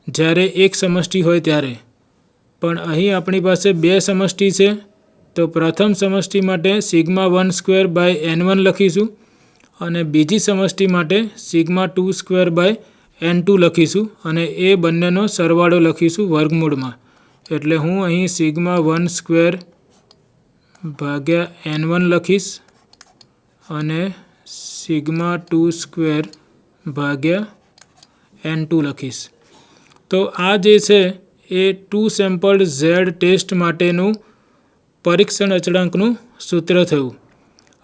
S1: જ્યારે એક સમષ્ટિ હોય ત્યારે. પણ અહીં આપણી પાસે બે સમષ્ટિ છે તો પ્રથમ સમષ્ટિ માટે સિગ્મા 1 સ્ક્વેર બાય n1 લખીશું અને બીજી સમષ્ટિ માટે સિગ્મા 2 સ્ક્વેર બાય n2 લખીશું અને એ બંનેનો સરવાળો લખીશું વર્ગમૂળમાં. એટલે હું અહીં સિગ્મા 1 સ્ક્વેર ભાગ્યા n1 લખીશ અને સિગ્મા 2 સ્ક્વેર ભાગ્યા n2 લખીશ. તો આ જે છે એ 2 સેમ્પલ ઝેડ ટેસ્ટ માટેનું પરીક્ષણ અચળાંકનું સૂત્ર થયું.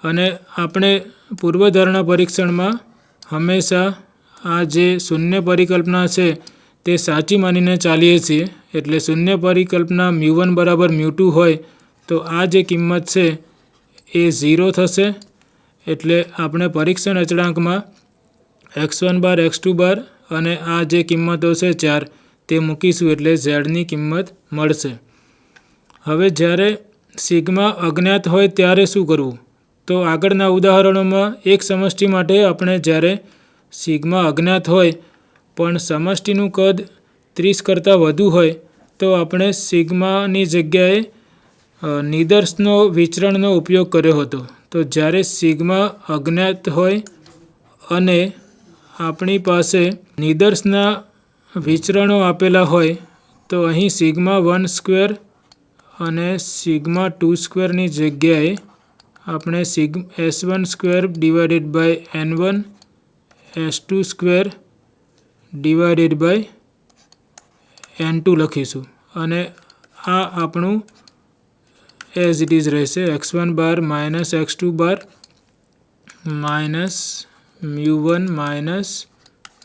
S1: અને આપણે પૂર્વધારણા પરીક્ષણમાં હંમેશા આ જે શૂન્ય પરિકલ્પના છે તે સાચી માનીને ચાલીએ છીએ. એટલે શૂન્ય પરિકલ્પના μ1 બરાબર μ2 હોય તો આ જે કિંમત છે એ 0 થશે. એટલે આપણે પરીક્ષણ અચળાંકમાં x1 બાર x2 બાર અને આ જે કિંમતો છે 4 તે મૂકીશું એટલે ઝેડની કિંમત મળશે. હવે જ્યારે સિગ્મા અજ્ઞાત હોય ત્યારે શું કરવું? તો આગળના ઉદાહરણોમાં એક સમષ્ટિ માટે આપણે જ્યારે સિગ્મા અજ્ઞાત હોય પણ સમષ્ટિનું કદ 30 કરતાં વધુ હોય તો આપણે સિગ્માની જગ્યાએ નિદર્શનો વિચરણનો ઉપયોગ કર્યો હતો. તો જ્યારે સિગ્મા અજ્ઞાત હોય અને આપણી પાસે નિદર્શના વિચરણો આપેલા હોય તો અહીં સિગ્મા 1 સ્ક્વેર અને સિગ્મા 2 સ્ક્વેરની જગ્યાએ આપણે s1 square divided by n1 s2 square divided by n2 લખીશું અને આ આપણું એઝ ઇટ ઇઝ રહેશે. x1 bar minus x2 bar minus μ1 minus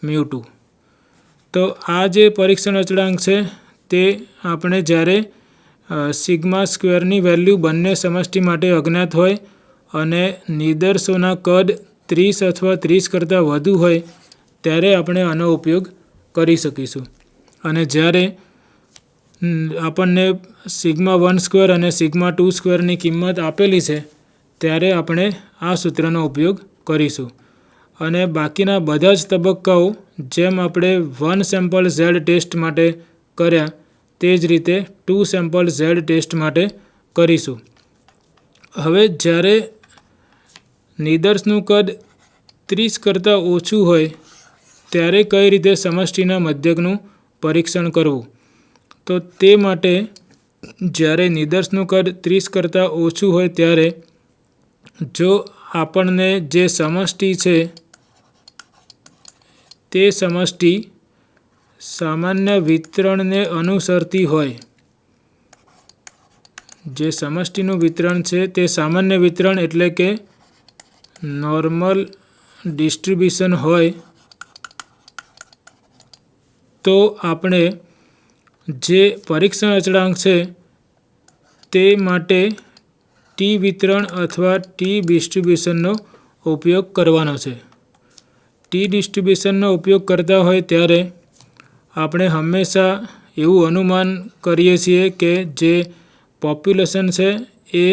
S1: μ2. તો આ જે પરીક્ષણ અચળાંક છે તે આપણે જ્યારે સિગ્મા સ્ક્વેરની વેલ્યુ બંને સમષ્ટિ માટે અજ્ઞાત હોય અને નિદર્શોના કદ 30 અથવા 30 કરતાં વધુ હોય ત્યારે આપણે આનો ઉપયોગ કરી શકીશું. અને જ્યારે આપણને સિગ્મા 1 સ્ક્વેર અને સિગ્મા 2 સ્ક્વેરની કિંમત આપેલી છે ત્યારે આપણે આ સૂત્રનો ઉપયોગ કરીશું. અને બાકીના બધા જ તબક્કાઓ જેમ આપણે 1 સેમ્પલ ઝેડ ટેસ્ટ માટે કર્યા તે જ રીતે 2 સેમ્પલ ઝેડ ટેસ્ટ માટે કરીશું. હવે જ્યારે નિદર્શનું કદ 30 કરતાં ઓછું હોય ત્યારે કઈ રીતે સમષ્ટિના મધ્યકનું પરીક્ષણ કરવું? તો તે માટે જ્યારે નિદર્શનું કદ 30 કરતાં ઓછું હોય ત્યારે જો આપણને જે સમષ્ટિ છે તે સમષ્ટિ સામાન્ય વિતરણને અનુસરતી હોય, જે સમષ્ટિનું વિતરણ છે તે સામાન્ય વિતરણ એટલે કે નોર્મલ ડિસ્ટ્રીબ્યુશન હોય તો આપણે જે પરીક્ષણ અચળાંક છે તે માટે ટી વિતરણ અથવા ટી ડિસ્ટ્રીબ્યુશનનો ઉપયોગ કરવાનો છે. ટી ડિસ્ટ્રીબ્યુશનનો ઉપયોગ કરતા હોય ત્યારે આપણે હંમેશા એવું અનુમાન કરીએ છીએ કે જે પોપ્યુલેશન છે એ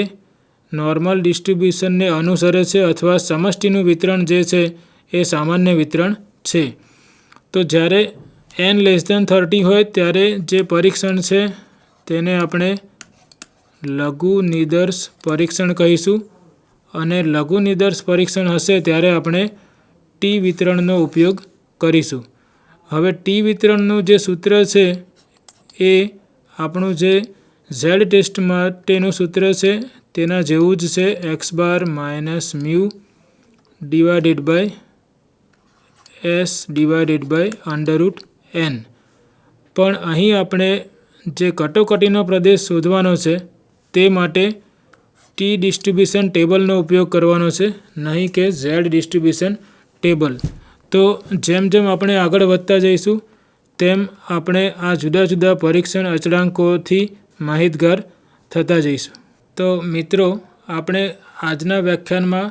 S1: નોર્મલ ડિસ્ટ્રીબ્યુશનને અનુસરે છે અથવા સમષ્ટિનું વિતરણ જે છે એ સામાન્ય વિતરણ છે. તો જ્યારે n<30 હોય ત્યારે જે પરીક્ષણ છે તેને આપણે લઘુ નિદર્શ પરીક્ષણ કહીશું અને લઘુ નિદર્શ પરીક્ષણ હશે ત્યારે આપણે ટી વિતરણનો ઉપયોગ કરીશું. હવે ટી વિતરણનું જે સૂત્ર છે એ આપણું જે ઝેડ ટેસ્ટ માટેનું સૂત્ર છે તેના જેવું જ છે X bar minus mu divided by S divided by under root N. પણ અહીં આપણે જે કટોકટીનો પ્રદેશ શોધવાનો છે તે માટે ટી ડિસ્ટ્રીબ્યુશન ટેબલનો ઉપયોગ કરવાનો છે, નહીં કે ઝેડ ડિસ્ટ્રીબ્યુશન ટેબલ. તો જેમ જેમ આપણે આગળ વધતા જઈશું તેમ આપણે આ જુદા જુદા પરીક્ષણ અચળાંકોથી માહિતગાર થતા જઈશું. તો મિત્રો, આપણે આજના વ્યાખ્યાનમાં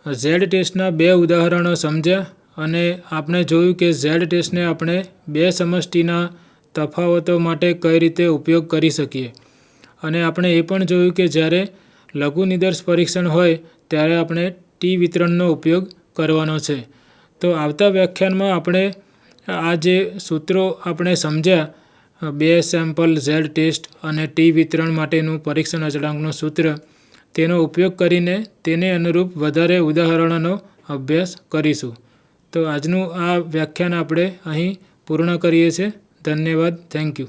S1: ઝેડ ટેસ્ટના 2 ઉદાહરણો સમજ્યા અને આપણે જોયું કે ઝેડ ટેસ્ટને આપણે 2 સમષ્ટિના તફાવતો માટે કઈ રીતે ઉપયોગ કરી શકીએ. અને આપણે એ પણ જોયું કે જ્યારે લઘુ નિદર્શ પરીક્ષણ હોય ત્યારે આપણે ટી વિતરણનો ઉપયોગ કરવાનો છે. તો આવતા વ્યાખ્યાનમાં આપણે આ જે સૂત્રો આપણે સમજ્યા 2 સેમ્પલ ઝેડ ટેસ્ટ અને ટી વિતરણ માટેનું પરીક્ષણ અચળાંકનું સૂત્ર, તેનો ઉપયોગ કરીને તેને અનુરૂપ વધારે ઉદાહરણોનો અભ્યાસ કરીશું. તો આજનું આ વ્યાખ્યાન આપણે અહીં પૂર્ણ કરીએ છીએ. ધન્યવાદ. Thank you.